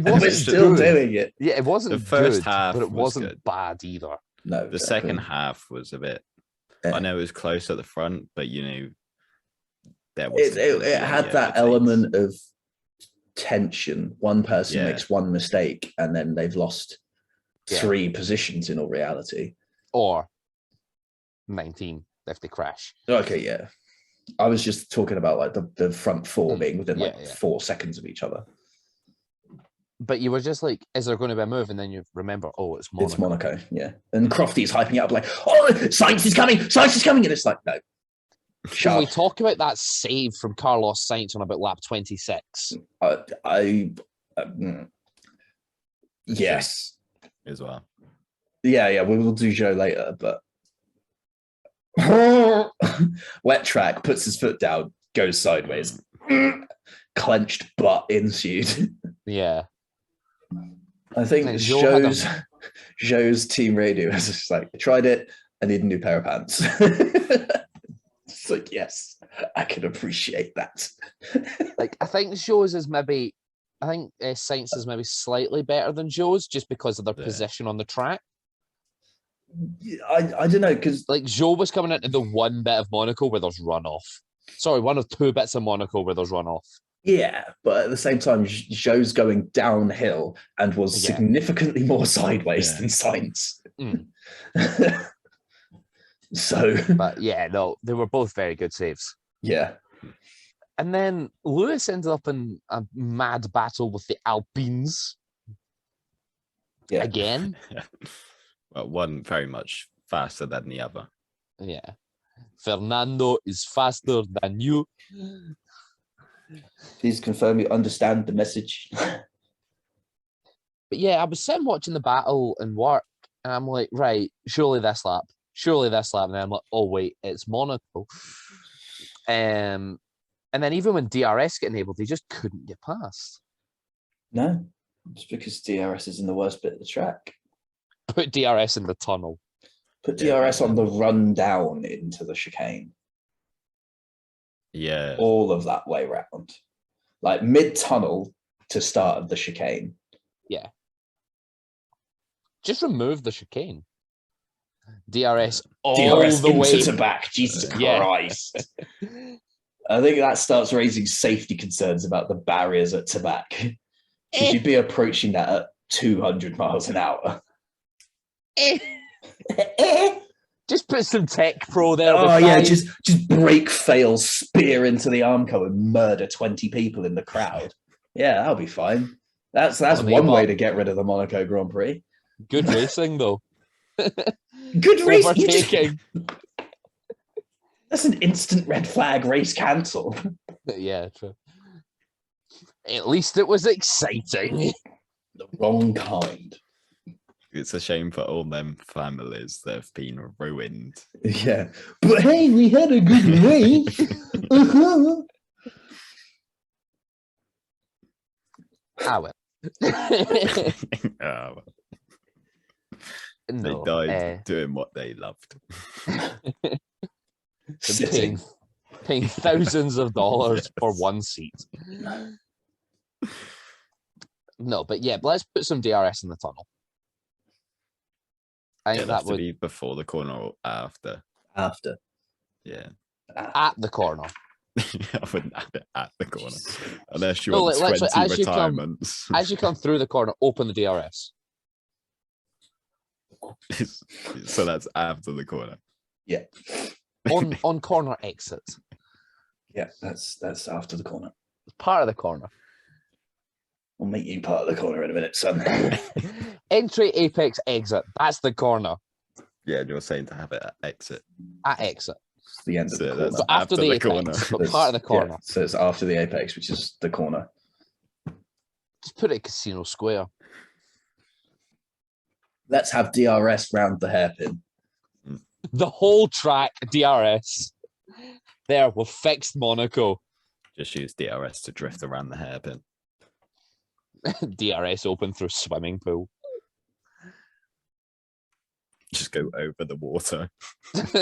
Speaker 1: We're
Speaker 2: still doing it.
Speaker 1: Yeah, it wasn't
Speaker 3: the first
Speaker 1: good,
Speaker 3: half,
Speaker 1: but it wasn't
Speaker 3: good.
Speaker 1: Bad either.
Speaker 2: No,
Speaker 3: the second half was a bit. I know it was close at the front, but there was
Speaker 2: it had that element of tension. One person makes one mistake, and then they've lost 3 positions in all reality,
Speaker 1: or 19 if they crash.
Speaker 2: Okay, yeah. I was just talking about like the front 4 being within 4 seconds of each other.
Speaker 1: But you were just like, is there going to be a move? And then you remember, oh, it's Monaco.
Speaker 2: It's Monaco, yeah. And Crofty's hyping it up like, oh, Sainz is coming. And it's like, no.
Speaker 1: Can we talk about that save from Carlos Sainz on about lap 26?
Speaker 2: Yes.
Speaker 3: As well.
Speaker 2: Yeah, we will do Joe later, but wet track, puts his foot down, goes sideways. Clenched butt ensued.
Speaker 1: Yeah.
Speaker 2: I think Joe's team radio is just like, I tried it, I need a new pair of pants. It's like, yes, I can appreciate that.
Speaker 1: Like, I think Joe's is maybe, Sainz is maybe slightly better than Joe's just because of their position on the track.
Speaker 2: I don't know, because
Speaker 1: like Joe was coming into the one bit of Monaco where there's runoff. Sorry, one of 2 bits of Monaco where there's runoff. Yeah,
Speaker 2: but at the same time, Joe's going downhill and was significantly more sideways than Sainz. So,
Speaker 1: but no, they were both very good saves.
Speaker 2: Yeah.
Speaker 1: And then Lewis ended up in a mad battle with the Alpines.
Speaker 2: Yeah.
Speaker 1: Again.
Speaker 3: Well, one very much faster than the other.
Speaker 1: Yeah. Fernando is faster than you.
Speaker 2: Please confirm you understand the message.
Speaker 1: But yeah, I was sitting watching the battle in work, And I'm like, right, surely this lap. And then I'm like, oh wait, it's Monaco. And then even when DRS get enabled, they just couldn't get past.
Speaker 2: No, it's because DRS is in the worst bit of the track.
Speaker 1: Put DRS in the tunnel.
Speaker 2: Put
Speaker 3: Yeah,
Speaker 2: DRS on the run down into the chicane.
Speaker 3: Yeah.
Speaker 2: All of that way round. Like mid-tunnel to start of the chicane.
Speaker 1: Yeah. Just remove the chicane. DRS all
Speaker 2: DRS
Speaker 1: the
Speaker 2: into
Speaker 1: way
Speaker 2: to back. Jesus
Speaker 1: Yeah.
Speaker 2: Christ. I think that starts raising safety concerns about the barriers at Tabac. Because you'd be approaching that at 200 miles an hour.
Speaker 1: Just put some tech pro there.
Speaker 2: Oh yeah, just break, fail, spear into the Armco and murder 20 people in the crowd. Yeah, that'll be fine. That's one way to get rid of the Monaco Grand Prix.
Speaker 1: Good racing though.
Speaker 2: Good race.
Speaker 1: Overtaking.
Speaker 2: That's an instant red flag race cancel.
Speaker 1: Yeah, true. At least it was exciting.
Speaker 2: The wrong kind.
Speaker 3: It's a shame for all them families that have been ruined.
Speaker 2: Yeah. But hey, we had a good race.
Speaker 1: Ah, well.
Speaker 3: Oh, they
Speaker 1: No,
Speaker 3: died doing what they loved.
Speaker 1: paying thousands of dollars for one seat. No, but yeah, let's put some DRS in the tunnel. I think
Speaker 3: It'd have
Speaker 1: that
Speaker 3: to
Speaker 1: would
Speaker 3: be before the corner or after.
Speaker 2: After.
Speaker 3: Yeah.
Speaker 1: at the corner.
Speaker 3: I wouldn't have it at the corner. Unless you
Speaker 1: No,
Speaker 3: want
Speaker 1: like,
Speaker 3: 20
Speaker 1: literally,
Speaker 3: retirements.
Speaker 1: As you come through the corner, open the DRS.
Speaker 3: So that's after the corner.
Speaker 2: Yeah.
Speaker 1: On corner exit.
Speaker 2: Yeah, that's after the corner.
Speaker 1: Part of the corner.
Speaker 2: I'll make you part of the corner in a minute, son.
Speaker 1: Entry, apex, exit. That's the corner.
Speaker 3: Yeah, you're saying to have it at exit.
Speaker 1: At exit.
Speaker 2: It's the end of the corner.
Speaker 1: So after the apex,
Speaker 3: corner.
Speaker 1: but part of the corner.
Speaker 2: Yeah, so it's after the apex, which is the corner.
Speaker 1: Just put it Casino Square.
Speaker 2: Let's have DRS round the hairpin.
Speaker 1: The whole track, DRS. There, we've fixed Monaco.
Speaker 3: Just use DRS to drift around the hairpin.
Speaker 1: DRS open through swimming pool.
Speaker 3: Just go over the water.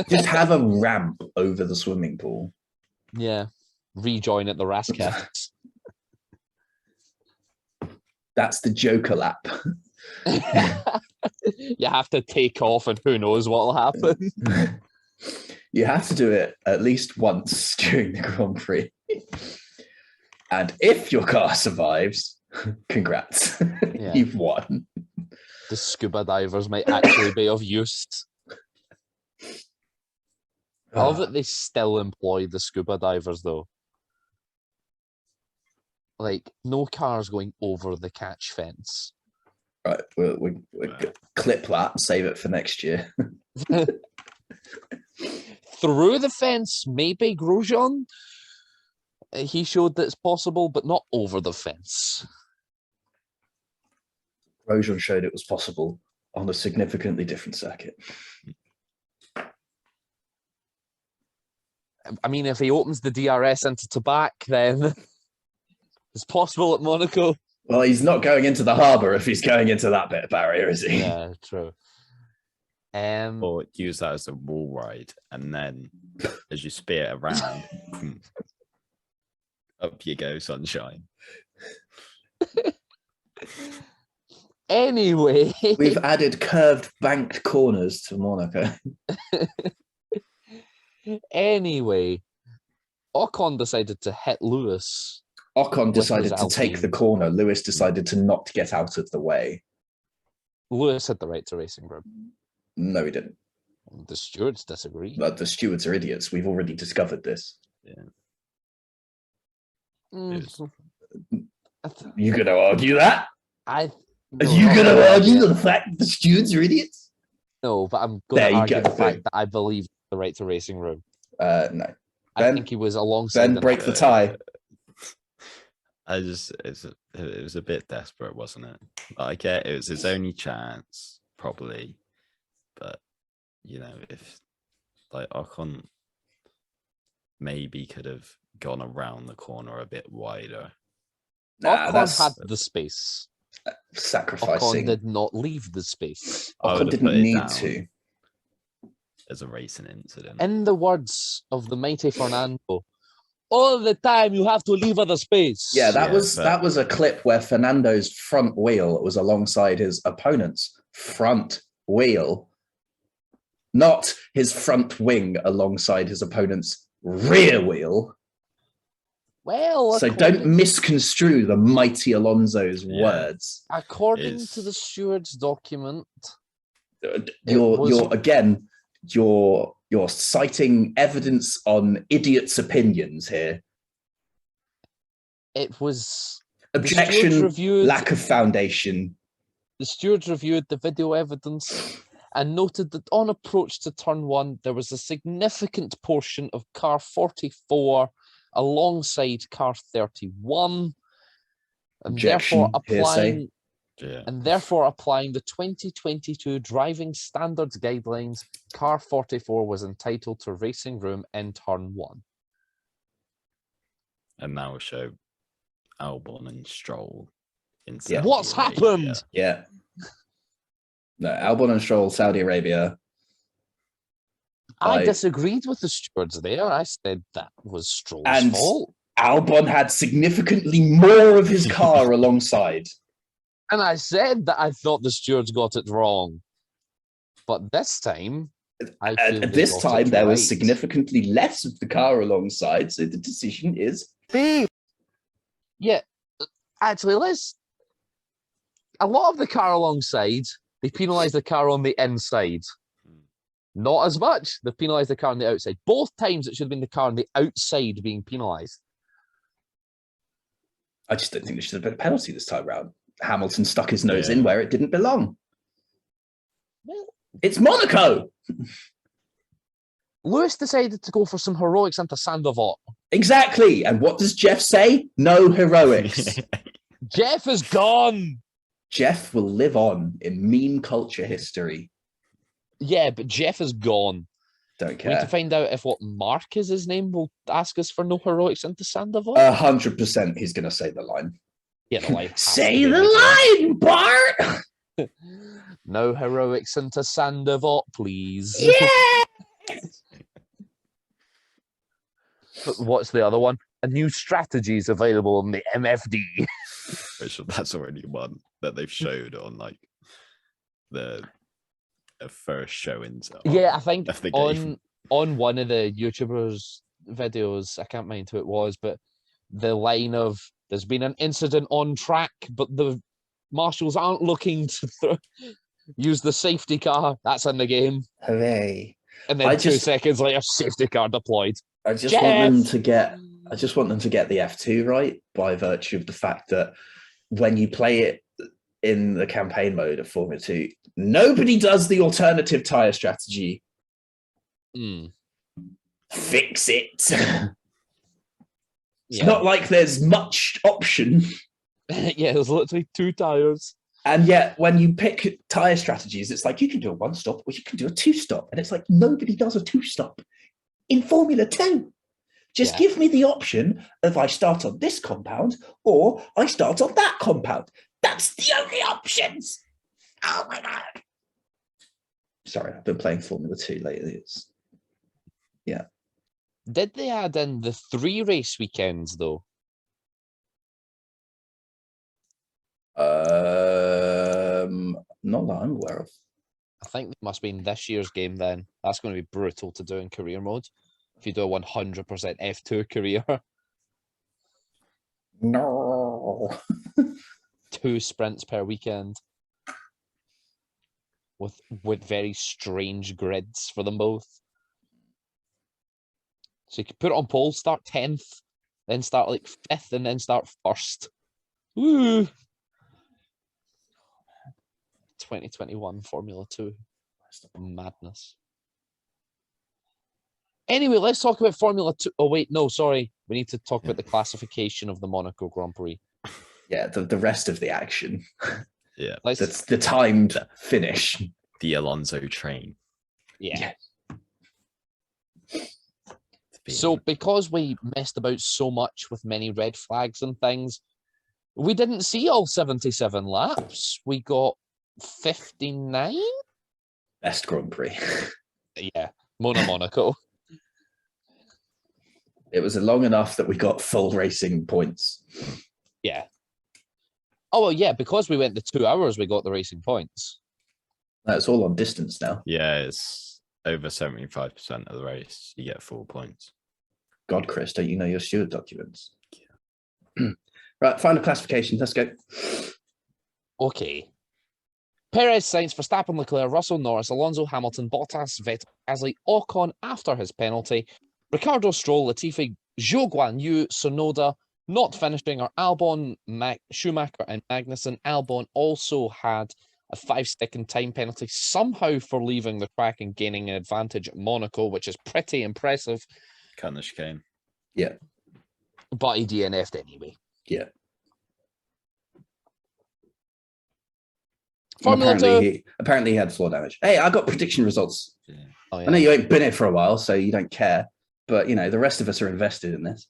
Speaker 2: Just have a ramp over the swimming pool.
Speaker 1: Yeah. Rejoin at the Rascats.
Speaker 2: That's the Joker lap.
Speaker 1: You have to take off and who knows what will happen.
Speaker 2: You have to do it at least once during the Grand Prix. And if your car survives, congrats.
Speaker 1: Yeah.
Speaker 2: You've won.
Speaker 1: The scuba divers might actually be of use. I love that they still employ the scuba divers though. Like, no cars going over the catch fence.
Speaker 2: Right, we'll clip that, save it for next year.
Speaker 1: Through the fence, maybe Grosjean. He showed that it's possible, but not over the fence.
Speaker 2: Grosjean showed it was possible on a significantly different circuit.
Speaker 1: I mean, if he opens the DRS into Tabac, then it's possible at Monaco.
Speaker 2: Well, he's not going into the harbour if he's going into that bit of barrier, is he?
Speaker 1: Yeah, true.
Speaker 3: Or use that as a wall ride, and then as you spear it around, up you go, sunshine.
Speaker 1: Anyway,
Speaker 2: We've added curved banked corners to Monaco.
Speaker 1: Anyway, Ocon decided to hit Lewis.
Speaker 2: Ocon
Speaker 1: his
Speaker 2: decided to take the
Speaker 1: Alpine.
Speaker 2: corner. Lewis decided to not get out of the way.
Speaker 1: Lewis had the right to racing room.
Speaker 2: No, he didn't.
Speaker 1: The stewards disagree.
Speaker 2: But the stewards are idiots. We've already discovered this.
Speaker 3: Yeah.
Speaker 1: Mm,
Speaker 2: You going to argue that?
Speaker 1: I.
Speaker 2: Are
Speaker 1: no,
Speaker 2: you
Speaker 1: not
Speaker 2: going to
Speaker 1: really.
Speaker 2: argue the fact that the stewards are idiots?
Speaker 1: No, but I'm
Speaker 2: There
Speaker 1: going to
Speaker 2: you
Speaker 1: argue
Speaker 2: go.
Speaker 1: the fact that I believe the right to racing room.
Speaker 2: No.
Speaker 1: I
Speaker 2: Ben?
Speaker 1: think he was alongside.
Speaker 2: Then break the tie.
Speaker 3: It was a bit desperate, wasn't it? Like, it was his only chance, probably. but if like Ocon maybe could have gone around the corner a bit wider.
Speaker 1: Ocon had the space.
Speaker 2: Sacrificing.
Speaker 1: Ocon did not leave the space.
Speaker 2: Ocon didn't need to.
Speaker 3: As a racing incident.
Speaker 1: In the words of the mighty Fernando, all the time you have to leave other space.
Speaker 2: Yeah, that was a clip where Fernando's front wheel was alongside his opponent's front wheel, not his front wing alongside his opponent's rear wheel.
Speaker 1: Well,
Speaker 2: so don't misconstrue the mighty Alonso's words.
Speaker 1: According to the steward's document,
Speaker 2: you're citing evidence on idiots' opinions here.
Speaker 1: It was
Speaker 2: objection, lack of foundation.
Speaker 1: The stewards reviewed the video evidence and noted that on approach to turn 1, there was a significant portion of car 44 alongside car 31, and therefore applying the 2022 driving standards guidelines, car 44 was entitled to racing room in turn 1.
Speaker 3: And that will show Albon and Stroll in
Speaker 1: Saudi Arabia. Happened?
Speaker 2: Yeah. No, Albon and Stroll, Saudi Arabia.
Speaker 1: I disagreed with the stewards there. I said that was Stroll's fault.
Speaker 2: Albon had significantly more of his car alongside.
Speaker 1: And I said that I thought the stewards got it wrong. But this time,
Speaker 2: there was significantly less of the car alongside, so the decision is B.
Speaker 1: Yeah, actually, a lot of the car alongside, they penalised the car on the inside. Not as much. They penalised the car on the outside. Both times it should have been the car on the outside being penalised.
Speaker 2: I just don't think there should have been a penalty this time round. Hamilton stuck his nose in where it didn't belong. Well, it's Monaco.
Speaker 1: Lewis decided to go for some heroics into Sandoval.
Speaker 2: Exactly. And what does Jeff say? No heroics.
Speaker 1: Jeff is gone.
Speaker 2: Jeff will live on in meme culture history.
Speaker 1: Yeah, but Jeff is gone.
Speaker 2: Don't care.
Speaker 1: We need to find out if what Mark is his name will ask us for no heroics into Sandoval.
Speaker 2: 100% he's going to say the line.
Speaker 1: Yeah, the line.
Speaker 2: Say the line, Bart!
Speaker 1: No heroics into Sandoval, please.
Speaker 2: Yeah!
Speaker 1: But what's the other one? A new strategy is available on the MFD.
Speaker 3: That's already one that they've showed on like the first showings.
Speaker 1: Yeah, I think on one of the YouTubers' videos, I can't mind who it was, but the line of there's been an incident on track, but the marshals aren't looking to use the safety car. That's in the game.
Speaker 2: Hooray!
Speaker 1: And then 2 seconds later, safety car deployed.
Speaker 2: I just want them to get the F2 right by virtue of the fact that when you play it in the campaign mode of Formula 2, nobody does the alternative tyre strategy. Fix it. It's not like there's much option.
Speaker 1: Yeah, there's literally 2 tyres.
Speaker 2: And yet, when you pick tyre strategies, it's like you can do a 1-stop or you can do a 2-stop. And it's like nobody does a 2-stop in Formula 2. Just give me the option of I start on this compound or I start on that compound. That's the only options. Oh my God. Sorry, I've been playing Formula 2 lately. Yeah.
Speaker 1: Did they add in the 3 race weekends though?
Speaker 2: Not that I'm aware of.
Speaker 1: I think it must be in this year's game then. That's going to be brutal to do in career mode. If you do a 100% F2 career.
Speaker 2: No.
Speaker 1: 2 sprints per weekend. With very strange grids for them both. So you could put it on pole, start 10th, then start like 5th, and then start 1st. Woo! 2021 Formula 2. Madness. Anyway, let's talk about Formula 2. Oh, wait, no, sorry. We need to talk about the classification of the Monaco Grand Prix.
Speaker 2: Yeah, the rest of the action.
Speaker 3: Yeah.
Speaker 2: That's the timed finish.
Speaker 3: the Alonso train.
Speaker 1: Yeah.
Speaker 2: Yeah.
Speaker 1: So because we messed about so much with many red flags and things, we didn't see all 77 laps. We got 59?
Speaker 2: Best Grand Prix.
Speaker 1: Yeah, Monaco.
Speaker 2: It was long enough that we got full racing points.
Speaker 1: Yeah. Oh, well, yeah, because we went the 2 hours, we got the racing points.
Speaker 2: That's all on distance now.
Speaker 3: Yeah, it's over 75% of the race. You get 4 points.
Speaker 2: God, Chris, don't you know your steward documents? Yeah. Right, final classification. Let's go.
Speaker 1: Okay. Perez, Sainz, Verstappen, Leclerc, Russell, Norris, Alonso, Hamilton, Bottas, Vettel, Gasly, Ocon after his penalty, Ricardo, Stroll, Latifi, Zhou Guanyu, Sonoda, not finishing are Albon, Schumacher, and Magnussen. Albon also had a 5-second time penalty somehow for leaving the track and gaining an advantage at Monaco, which is pretty impressive.
Speaker 3: Kind of chicane.
Speaker 2: Yeah.
Speaker 1: But he DNF'd anyway.
Speaker 2: Yeah.
Speaker 1: Formula 2.
Speaker 2: Apparently he had floor damage. Hey, I got prediction results.
Speaker 3: Yeah.
Speaker 1: Oh, yeah.
Speaker 2: I know you ain't been here for a while, so you don't care. But, you know, the rest of us are invested in this.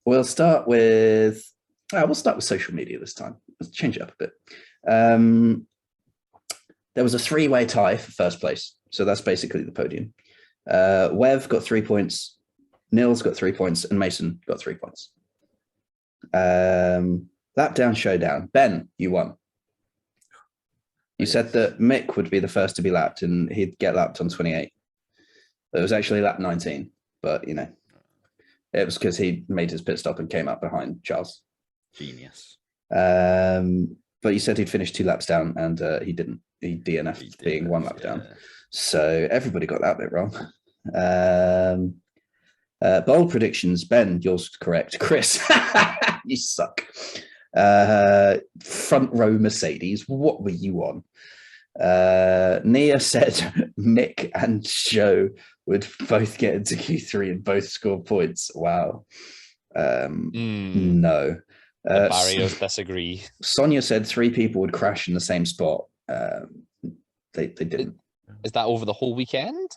Speaker 2: We'll start with social media this time. Let's change it up a bit. There was a 3-way tie for first place. So that's basically the podium. Wev got 3 points. Nils got 3 points. And Mason got 3 points. Lap down showdown. Ben, you won. You said that Mick would be the first to be lapped and he'd get lapped on 28. It was actually lap 19, but you know, it was because he made his pit stop and came up behind Charles.
Speaker 3: Genius.
Speaker 2: But you said he'd finished 2 laps down and he didn't. He DNF'd being 1 lap down. So everybody got that bit wrong. Bold predictions. Ben, yours correct. Chris, you suck. Front row Mercedes. What were you on? Nia said Mick and Joe would both get into Q3 and both score points. Wow. No.
Speaker 1: The barriers disagree.
Speaker 2: Sonia said 3 people would crash in the same spot. They didn't.
Speaker 1: Is that over the whole weekend?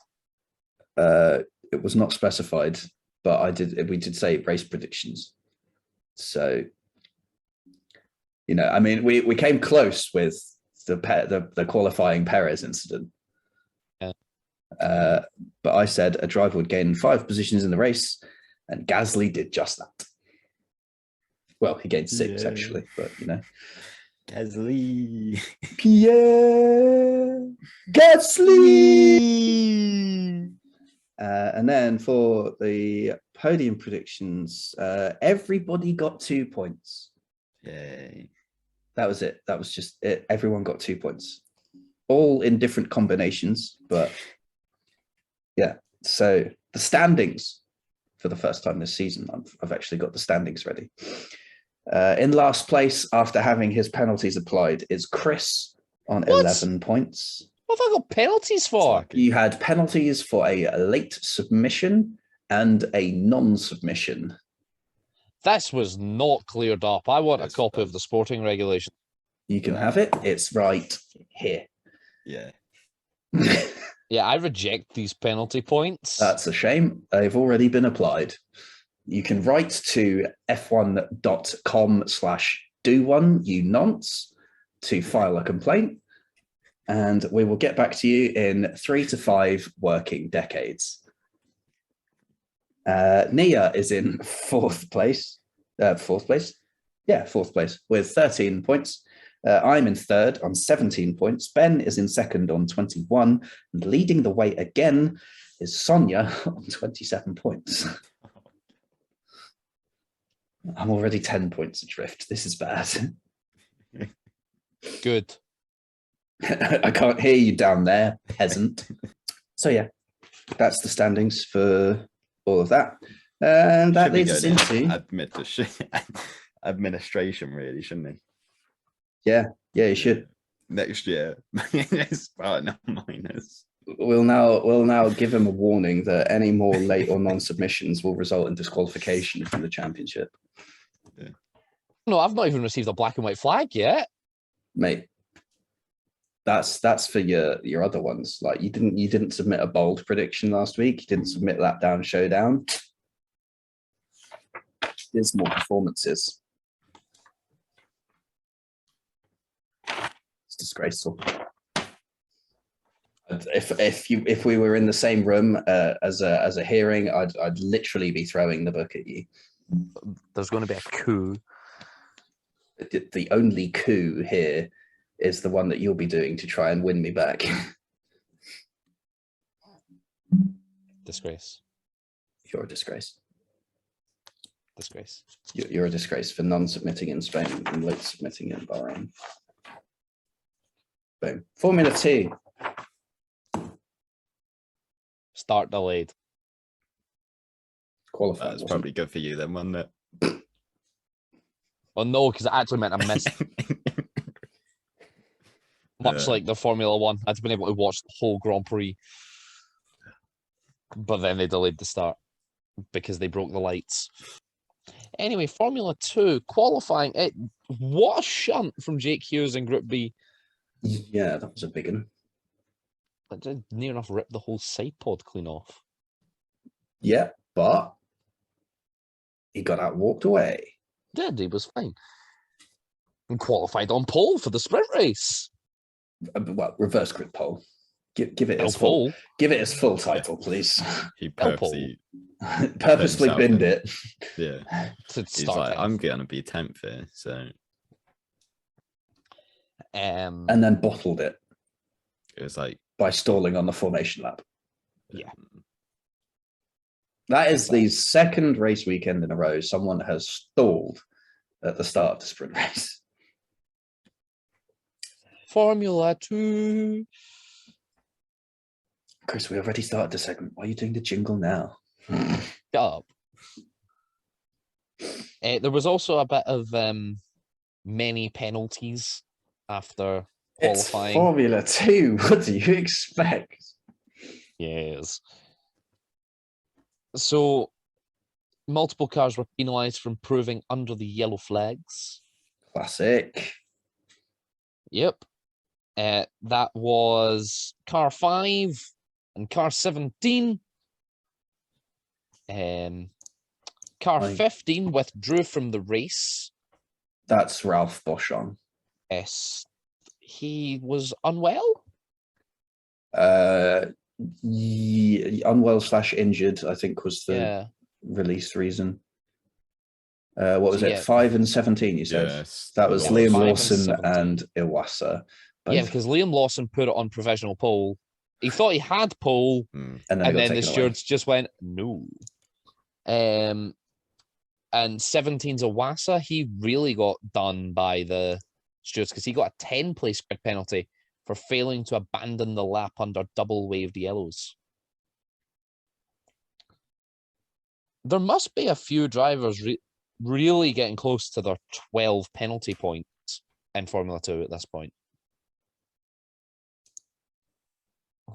Speaker 2: It was not specified, but we did say race predictions. So, you know, I mean, we came close with the qualifying Perez incident.
Speaker 1: Yeah.
Speaker 2: But I said a driver would gain 5 positions in the race, and Gasly did just that. Well, he gained 6 actually, but you know.
Speaker 3: Gasly.
Speaker 2: Pierre Gasly. And then for the podium predictions, everybody got 2 points.
Speaker 3: Yay.
Speaker 2: That was it. That was just it. Everyone got 2 points, all in different combinations. But yeah, so the standings for the first time this season, I've actually got the standings ready. In last place, after having his penalties applied, is Chris on 11 points.
Speaker 1: What have I got penalties for?
Speaker 2: You had penalties for a late submission and a non-submission.
Speaker 1: This was not cleared up. I want a copy of the sporting regulation.
Speaker 2: You can have it. It's right here.
Speaker 3: Yeah.
Speaker 1: Yeah, I reject these penalty points.
Speaker 2: That's a shame. They've already been applied. You can write to f1.com/do1, you nonce, to file a complaint. And we will get back to you in 3 to 5 working decades. Nia is in 4th place. 4th place? Yeah, 4th place with 13 points. I'm in 3rd on 17 points. Ben is in 2nd on 21. And leading the way again is Sonia on 27 points. I'm already 10 points adrift. This is bad.
Speaker 1: Good.
Speaker 2: I can't hear you down there, peasant. So yeah, that's the standings for all of that. And that leads us into
Speaker 3: administration, really, shouldn't it?
Speaker 2: Yeah, you should.
Speaker 3: Next year, it's minus.
Speaker 2: We'll now give him a warning that any more late or non-submissions will result in disqualification from the championship.
Speaker 1: No, I've not even received a black and white flag yet.
Speaker 2: Mate, That's for your other ones. Like you didn't submit a bold prediction last week. You didn't submit lap down showdown. There's more performances. It's disgraceful. If we were in the same room as a hearing, I'd literally be throwing the book at you.
Speaker 1: There's going to be a coup.
Speaker 2: The only coup here is the one that you'll be doing to try and win me back.
Speaker 1: Disgrace.
Speaker 2: You're a disgrace.
Speaker 1: Disgrace.
Speaker 2: You're a disgrace for non-submitting in Spain and late submitting in Bahrain. Boom. Formula 2.
Speaker 1: Start delayed.
Speaker 2: Qualifying.
Speaker 3: That's probably good for you then, wasn't it?
Speaker 1: Well, no, because it actually meant I missed. Much like the Formula One, I'd been able to watch the whole Grand Prix. But then they delayed the start because they broke the lights. Anyway, Formula 2, qualifying. What a shunt from Jake Hughes in Group B.
Speaker 2: Yeah, that was a big one.
Speaker 1: It did near enough rip the whole side pod clean off.
Speaker 2: Yeah, but he got out, walked away.
Speaker 1: Did, he was fine. And qualified on pole for the sprint race.
Speaker 2: Well, reverse grid pole. Give it
Speaker 1: El
Speaker 2: its full.
Speaker 1: pole.
Speaker 2: Give it its full title, please.
Speaker 3: He
Speaker 1: El
Speaker 3: purposely,
Speaker 2: Purposely
Speaker 3: himself
Speaker 2: binned
Speaker 3: in.
Speaker 2: it.
Speaker 3: yeah.
Speaker 1: To
Speaker 3: He's
Speaker 1: start
Speaker 3: like,
Speaker 1: 10th.
Speaker 3: I'm going to be 10th here. So
Speaker 2: And then bottled it
Speaker 3: it was like,
Speaker 2: by stalling on the formation lap.
Speaker 1: Yeah.
Speaker 2: That is the second race weekend in a row someone has stalled at the start of the sprint race.
Speaker 1: Formula 2.
Speaker 2: Chris, we already started the segment. Why are you doing the jingle now?
Speaker 1: Shut up. There was also a bit of many penalties after
Speaker 2: It's
Speaker 1: qualifying.
Speaker 2: Formula 2. What do you expect?
Speaker 1: Yes. So, multiple cars were penalised for improving under the yellow flags.
Speaker 2: Classic.
Speaker 1: Yep. That was car 5 and car 17. Car 15 withdrew from the race.
Speaker 2: That's Ralph Boschon.
Speaker 1: Yes. He was unwell?
Speaker 2: Unwell / injured, I think, was the release reason. What was it? 5 and 17, you said?
Speaker 3: yes,
Speaker 2: That was
Speaker 1: Yeah,
Speaker 2: Liam
Speaker 1: 5 and
Speaker 2: Lawson
Speaker 1: 17.
Speaker 2: and Iwasa.
Speaker 1: Yeah, because Liam Lawson put it on provisional pole. He thought he had pole,
Speaker 2: and
Speaker 1: and then the stewards just went, no. And 17's Iwasa, he really got done by the stewards because he got a 10-place grid penalty for failing to abandon the lap under double waved yellows. There must be a few drivers really getting close to their 12 penalty points in Formula 2 at this point.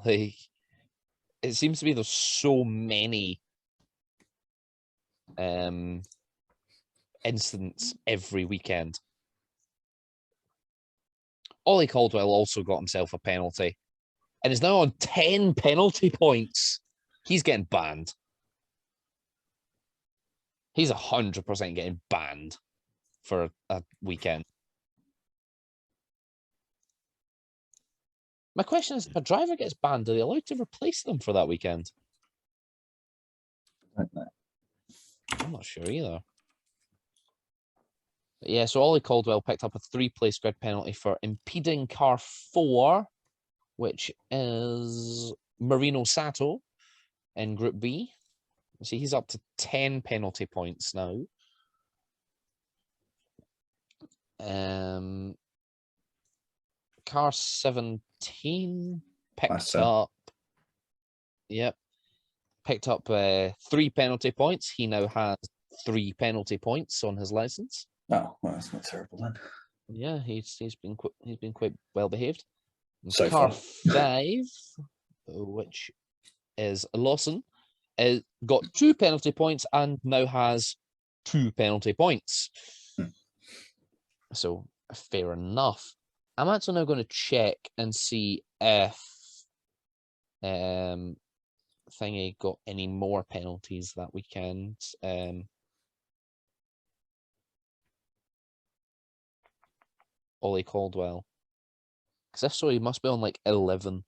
Speaker 1: Like, it seems to be there's so many incidents every weekend. Ollie Caldwell also got himself a penalty and is now on 10 penalty points. He's getting banned. He's 100% getting banned for a weekend. My question is, if a driver gets banned, are they allowed to replace them for that weekend?
Speaker 2: I don't know.
Speaker 1: I'm not sure either. But yeah, so Ollie Caldwell picked up a 3-place grid penalty for impeding car 4, which is Marino Sato in Group B. See, he's up to 10 penalty points now. Car 17 picked up. Yep. Picked up 3 penalty points. He now has 3 penalty points on his license.
Speaker 2: Oh, well, that's not terrible then.
Speaker 1: Yeah, he's been quite well behaved.
Speaker 2: So
Speaker 1: car
Speaker 2: far.
Speaker 1: 5, which is Lawson, got 2 penalty points and now has 2 penalty points. So fair enough. I'm actually now going to check and see if Thingy got any more penalties that weekend. Ollie Caldwell. Because if so, he must be on like 11.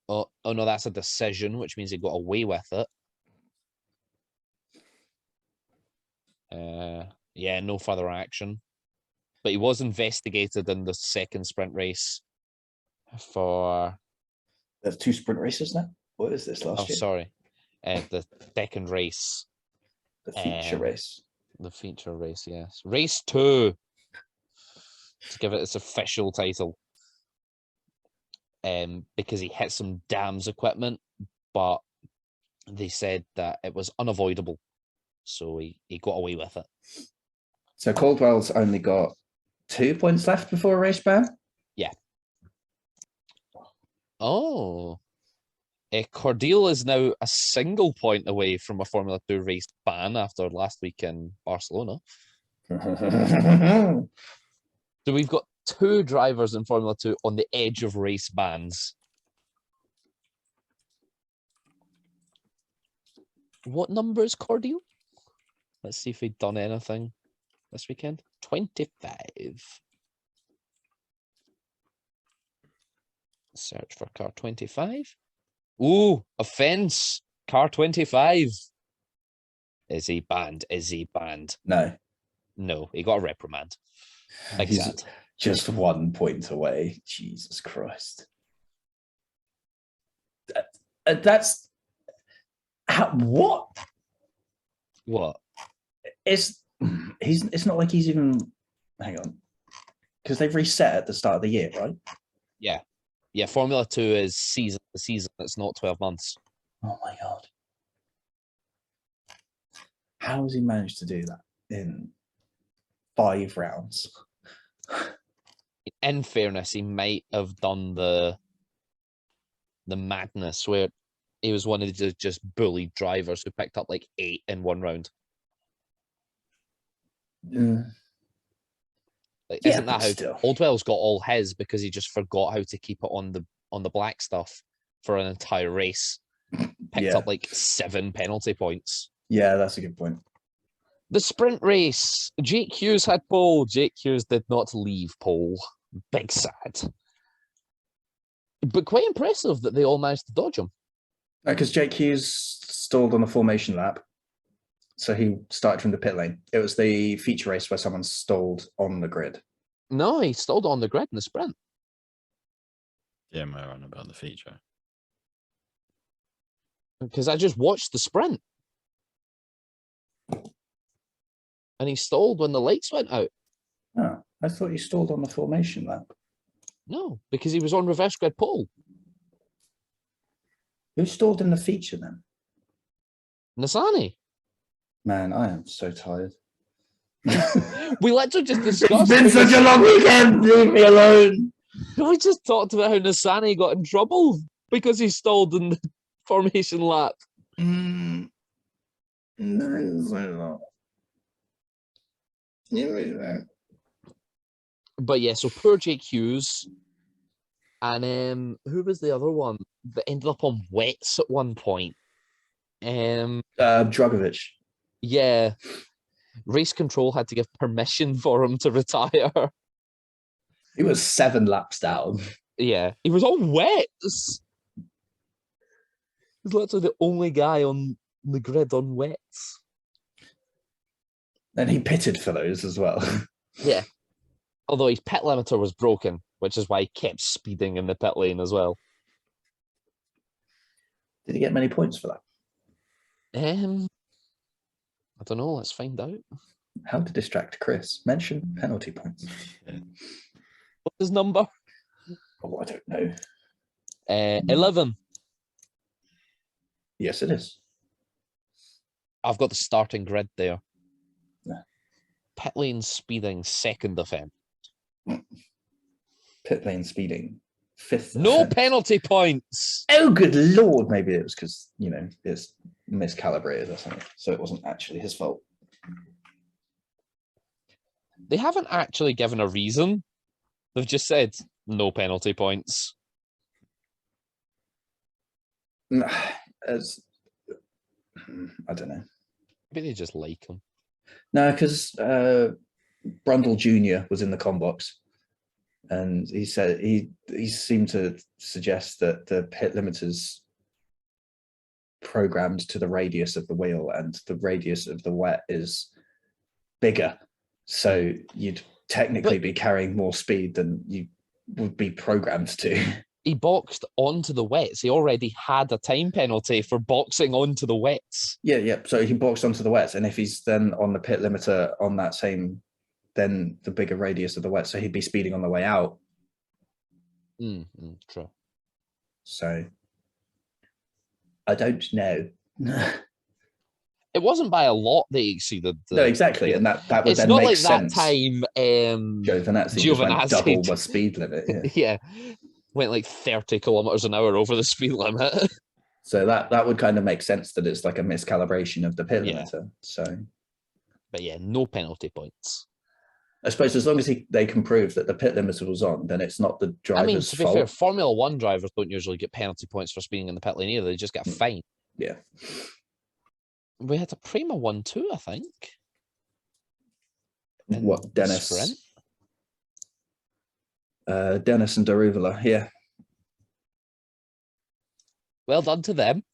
Speaker 1: Oh no, that's a decision, which means he got away with it. Yeah, no further action. But he was investigated in the second sprint race for...
Speaker 2: There's 2 sprint races now? What is this, last year?
Speaker 1: Sorry. The second race.
Speaker 2: The feature race.
Speaker 1: The feature race, yes. Race 2. To give it its official title. Because he hit some dams equipment, but they said that it was unavoidable. So he got away with it.
Speaker 2: So Caldwell's only got 2 points left before a race ban?
Speaker 1: Yeah. Oh. Cordeal is now a single point away from a Formula 2 race ban after last week in Barcelona. So we've got 2 drivers in Formula 2 on the edge of race bans. What number is Cordeal? Let's see if he'd done anything this weekend. 25. Search for car 25. Ooh, offence. Car 25. Is he banned? Is he banned?
Speaker 2: No.
Speaker 1: No, he got a reprimand.
Speaker 2: He's just 1 point away. Jesus Christ. That's... What?
Speaker 1: What?
Speaker 2: It's not like he's even... Hang on. Because they've reset at the start of the year, right?
Speaker 1: Yeah. Yeah, Formula 2 is season to season. It's not 12 months.
Speaker 2: Oh my God. How has he managed to do that in 5 rounds?
Speaker 1: In fairness, he might have done the madness where he was one of the just bullied drivers who picked up like 8 in 1 round.
Speaker 2: Yeah.
Speaker 1: Like,
Speaker 2: Yeah,
Speaker 1: isn't that how
Speaker 2: still.
Speaker 1: Caldwell's got all his because he just forgot how to keep it on the black stuff for an entire race? Picked up like 7 penalty points.
Speaker 2: Yeah, that's a good point.
Speaker 1: The sprint race. Jake Hughes had pole. Jake Hughes did not leave pole. Big sad. But quite impressive that they all managed to dodge him.
Speaker 2: Because Jake Hughes stalled on the formation lap. So he started from the pit lane. It was the feature race where someone stalled on the grid.
Speaker 1: No, he stalled on the grid in the sprint.
Speaker 3: Yeah, am I on about the feature?
Speaker 1: Because I just watched the sprint. And he stalled when the lights went out.
Speaker 2: Oh, I thought he stalled on the formation lap.
Speaker 1: No, because he was on reverse grid pole.
Speaker 2: Who stalled in the feature then?
Speaker 1: Nasani.
Speaker 2: Man, I am so tired.
Speaker 1: We literally just discussed.
Speaker 2: It's been such a long weekend. Leave me alone.
Speaker 1: We just talked about how Nasani got in trouble because he stalled in the formation lap.
Speaker 2: No,
Speaker 1: But yeah, so poor Jake Hughes. And who was the other one that ended up on wets at one point?
Speaker 2: Dragovic.
Speaker 1: Yeah. Race control had to give permission for him to retire.
Speaker 2: He was 7 laps down.
Speaker 1: Yeah, he was on wets. He's literally the only guy on the grid on wets.
Speaker 2: And he pitted for those as well.
Speaker 1: Yeah. Although his pit limiter was broken, which is why he kept speeding in the pit lane as well.
Speaker 2: Did he get many points for that?
Speaker 1: I don't know. Let's find out.
Speaker 2: How to distract Chris. Mention penalty points.
Speaker 1: What's his number?
Speaker 2: Oh, I don't know.
Speaker 1: 11.
Speaker 2: Yes, it is.
Speaker 1: I've got the starting grid there.
Speaker 2: Yeah.
Speaker 1: Pit lane speeding, 2nd offence.
Speaker 2: Pit lane speeding, 5th.
Speaker 1: No
Speaker 2: offence.
Speaker 1: penalty points.
Speaker 2: Oh, good Lord. Maybe it was because, you know, it's miscalibrated or something. So it wasn't actually his fault.
Speaker 1: They haven't actually given a reason. They've just said no penalty points.
Speaker 2: As I don't know.
Speaker 1: Maybe they just like him.
Speaker 2: No, because Brundle Jr. was in the com box, and he said he seemed to suggest that the pit limiter's programmed to the radius of the wheel, and the radius of the wet is bigger, so you'd technically be carrying more speed than you would be programmed to.
Speaker 1: He boxed onto the wets. He already had a time penalty for boxing onto the wets.
Speaker 2: Yeah. So he boxed onto the wets, and if he's then on the pit limiter on that same, then the bigger radius of the wet, so he'd be speeding on the way out.
Speaker 1: True.
Speaker 2: So I don't know.
Speaker 1: It wasn't by a lot they exceeded.
Speaker 2: No, exactly, and that would
Speaker 1: it's
Speaker 2: then
Speaker 1: not
Speaker 2: make
Speaker 1: like
Speaker 2: sense.
Speaker 1: That time,
Speaker 2: Giovinazzi just went double the speed limit.
Speaker 1: Yeah, went like 30 kilometers an hour over the speed limit.
Speaker 2: So that would kind of make sense that it's like a miscalibration of the pit limiter. So,
Speaker 1: but yeah, no penalty points.
Speaker 2: I suppose as long as they can prove that the pit limiter was on, then it's not the driver's
Speaker 1: to be
Speaker 2: fault.
Speaker 1: fair, Formula One drivers don't usually get penalty points for speeding in the pit lane either. They just get a fine.
Speaker 2: Yeah.
Speaker 1: We had a Prima 1-2, I think.
Speaker 2: What, Dennis?
Speaker 1: Sprint?
Speaker 2: Dennis and Daruvula, yeah.
Speaker 1: Well done to them.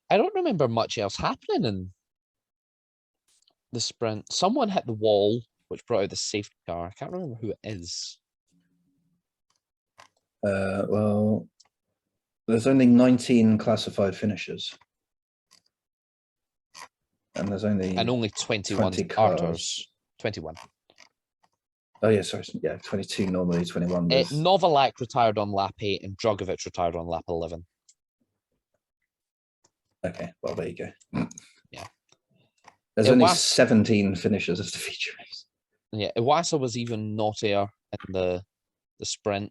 Speaker 1: I don't remember much else happening in the sprint. Someone hit the wall, which brought out the safety car. I can't remember who it is.
Speaker 2: Well, there's only 19 classified finishers. And there's only...
Speaker 1: And only 21 starters. 21.
Speaker 2: Oh, yeah, sorry. Yeah, 22 normally, 21.
Speaker 1: Novalak retired on lap 8 and Drogovic retired on lap 11.
Speaker 2: Okay, well, there you go.
Speaker 1: Yeah.
Speaker 2: There's only 17 finishers of the feature race.
Speaker 1: Yeah, Iwasa was even naughtier in the sprint.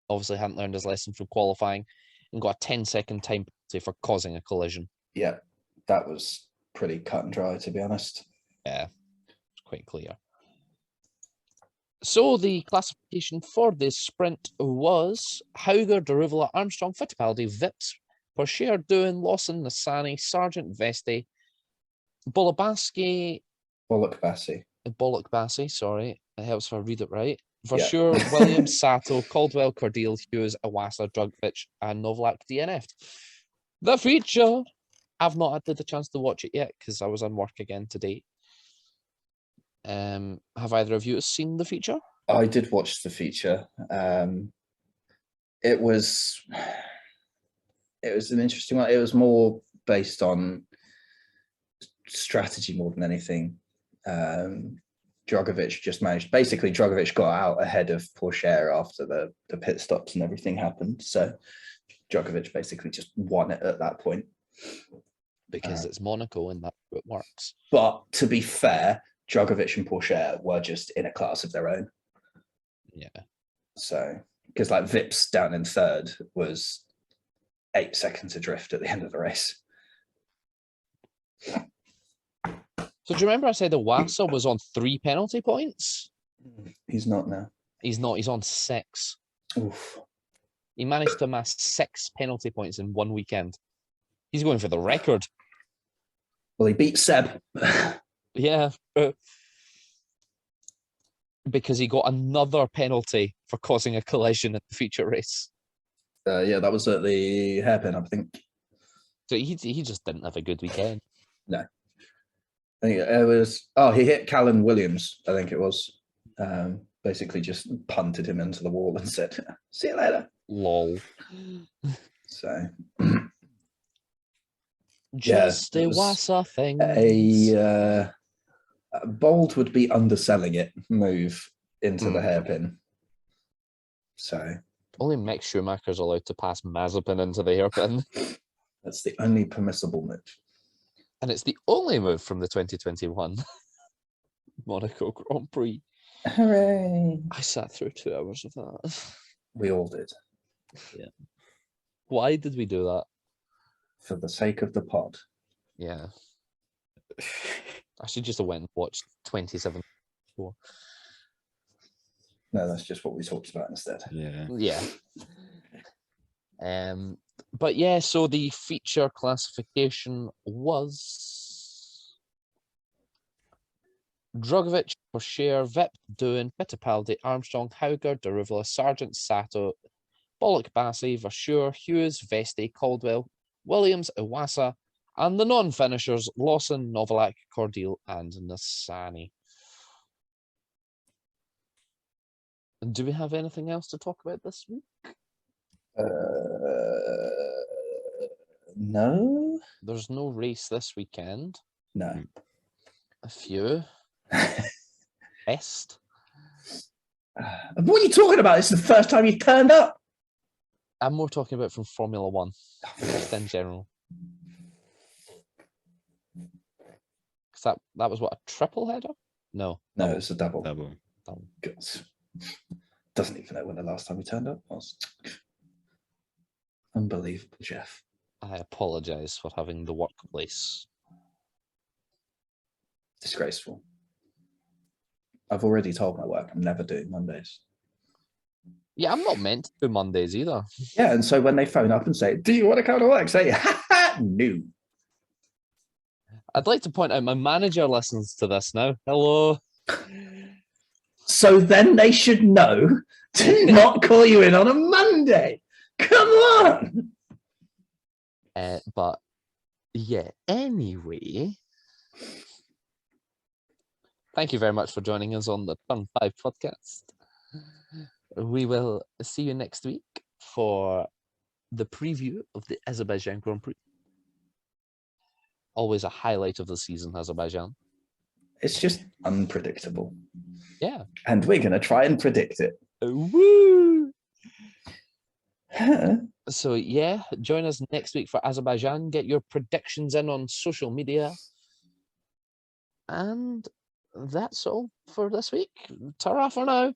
Speaker 1: Obviously hadn't learned his lesson from qualifying and got a 10-second time penalty for causing a collision.
Speaker 2: Yeah, that was pretty cut and dry, to be honest.
Speaker 1: Yeah, it's quite clear. So the classification for this sprint was Hauger, Daruvula, Armstrong, Fittipaldi, Vips, Porsche, Doohan, Lawson, Nassani, Sargent, Vesti, Bolobassi, sorry. It helps if I read it right. For sure, Williams, Sato, Caldwell, Cordeal, Hughes, Iwasa, Drogovic, and Novalak DNF'd. The feature. I've not had the chance to watch it yet because I was on work again today. Have either of you seen the feature?
Speaker 2: I did watch the feature. It was an interesting one. It was more based on strategy more than anything. Drogovic just managed. Basically, Drogovic got out ahead of Porsche after the pit stops and everything happened. So Drogovic basically just won it at that point.
Speaker 1: Because it's Monaco and that's how it works.
Speaker 2: But to be fair, Drogovic and Porsche were just in a class of their own.
Speaker 1: Yeah.
Speaker 2: So, because like Vips down in third was 8 seconds adrift at the end of the race.
Speaker 1: So do you remember I said Iwasa was on 3 penalty points?
Speaker 2: He's not now.
Speaker 1: He's not. He's on 6.
Speaker 2: Oof.
Speaker 1: He managed to amass 6 penalty points in one weekend. He's going for the record.
Speaker 2: Well, he beat Seb.
Speaker 1: Yeah. Because he got another penalty for causing a collision in the feature race.
Speaker 2: Yeah, that was at the hairpin, I think.
Speaker 1: So he just didn't have a good weekend.
Speaker 2: No. I think it was... Oh, he hit Callan Williams, I think it was. Basically just punted him into the wall and said, see you later.
Speaker 1: Lol.
Speaker 2: So...
Speaker 1: Just Iwasa things.
Speaker 2: A Bold would be underselling it move into the hairpin. So
Speaker 1: only Mick Schumacher's allowed to pass Mazepin into the hairpin.
Speaker 2: That's the only permissible move.
Speaker 1: And it's the only move from the 2021 Monaco Grand Prix.
Speaker 2: Hooray!
Speaker 1: I sat through 2 hours of that.
Speaker 2: We all did.
Speaker 1: Yeah. Why did we do that?
Speaker 2: For the sake of the pod.
Speaker 1: Yeah. I should just have went and watched 27.
Speaker 2: No, that's just what we talked about instead.
Speaker 3: Yeah.
Speaker 1: Yeah. But yeah, so the feature classification was Drogovic, Porsche, Vep, Doohan, Fittipaldi, Armstrong, Hauger, Derivla, Sargent, Sato, Bollock, Bassi, Vasseur, Hughes, Vesti, Caldwell, Williams, Iwasa, and the non-finishers Lawson, Novalak, Cordeal, and Nassani. And do we have anything else to talk about this week?
Speaker 2: No.
Speaker 1: There's no race this weekend.
Speaker 2: No.
Speaker 1: A few. Best.
Speaker 2: What are you talking about? It's the first time you turned up.
Speaker 1: I'm more talking about from Formula One, just in general. Because that was what, a triple header? No.
Speaker 2: No, it's a double.
Speaker 3: Double.
Speaker 2: God. Doesn't even know when the last time we turned up was. Unbelievable, Jeff.
Speaker 1: I apologise for having the workplace.
Speaker 2: Disgraceful. I've already told my work I'm never doing Mondays.
Speaker 1: Yeah, I'm not meant to do Mondays either.
Speaker 2: Yeah, and so when they phone up and say, "Do you want to come to work?" Say, "Ha ha, no."
Speaker 1: I'd like to point out my manager listens to this now. Hello.
Speaker 2: So then they should know to not call you in on a Monday. Come on.
Speaker 1: But yeah, anyway. Thank you very much for joining us on the Turn 5 podcast. We will see you next week for the preview of the Azerbaijan Grand Prix. Always a highlight of the season, Azerbaijan.
Speaker 2: It's just unpredictable.
Speaker 1: Yeah.
Speaker 2: And we're going to try and predict it.
Speaker 1: Woo! So yeah, join us next week for Azerbaijan. Get your predictions in on social media. And that's all for this week. Ta-ra for now.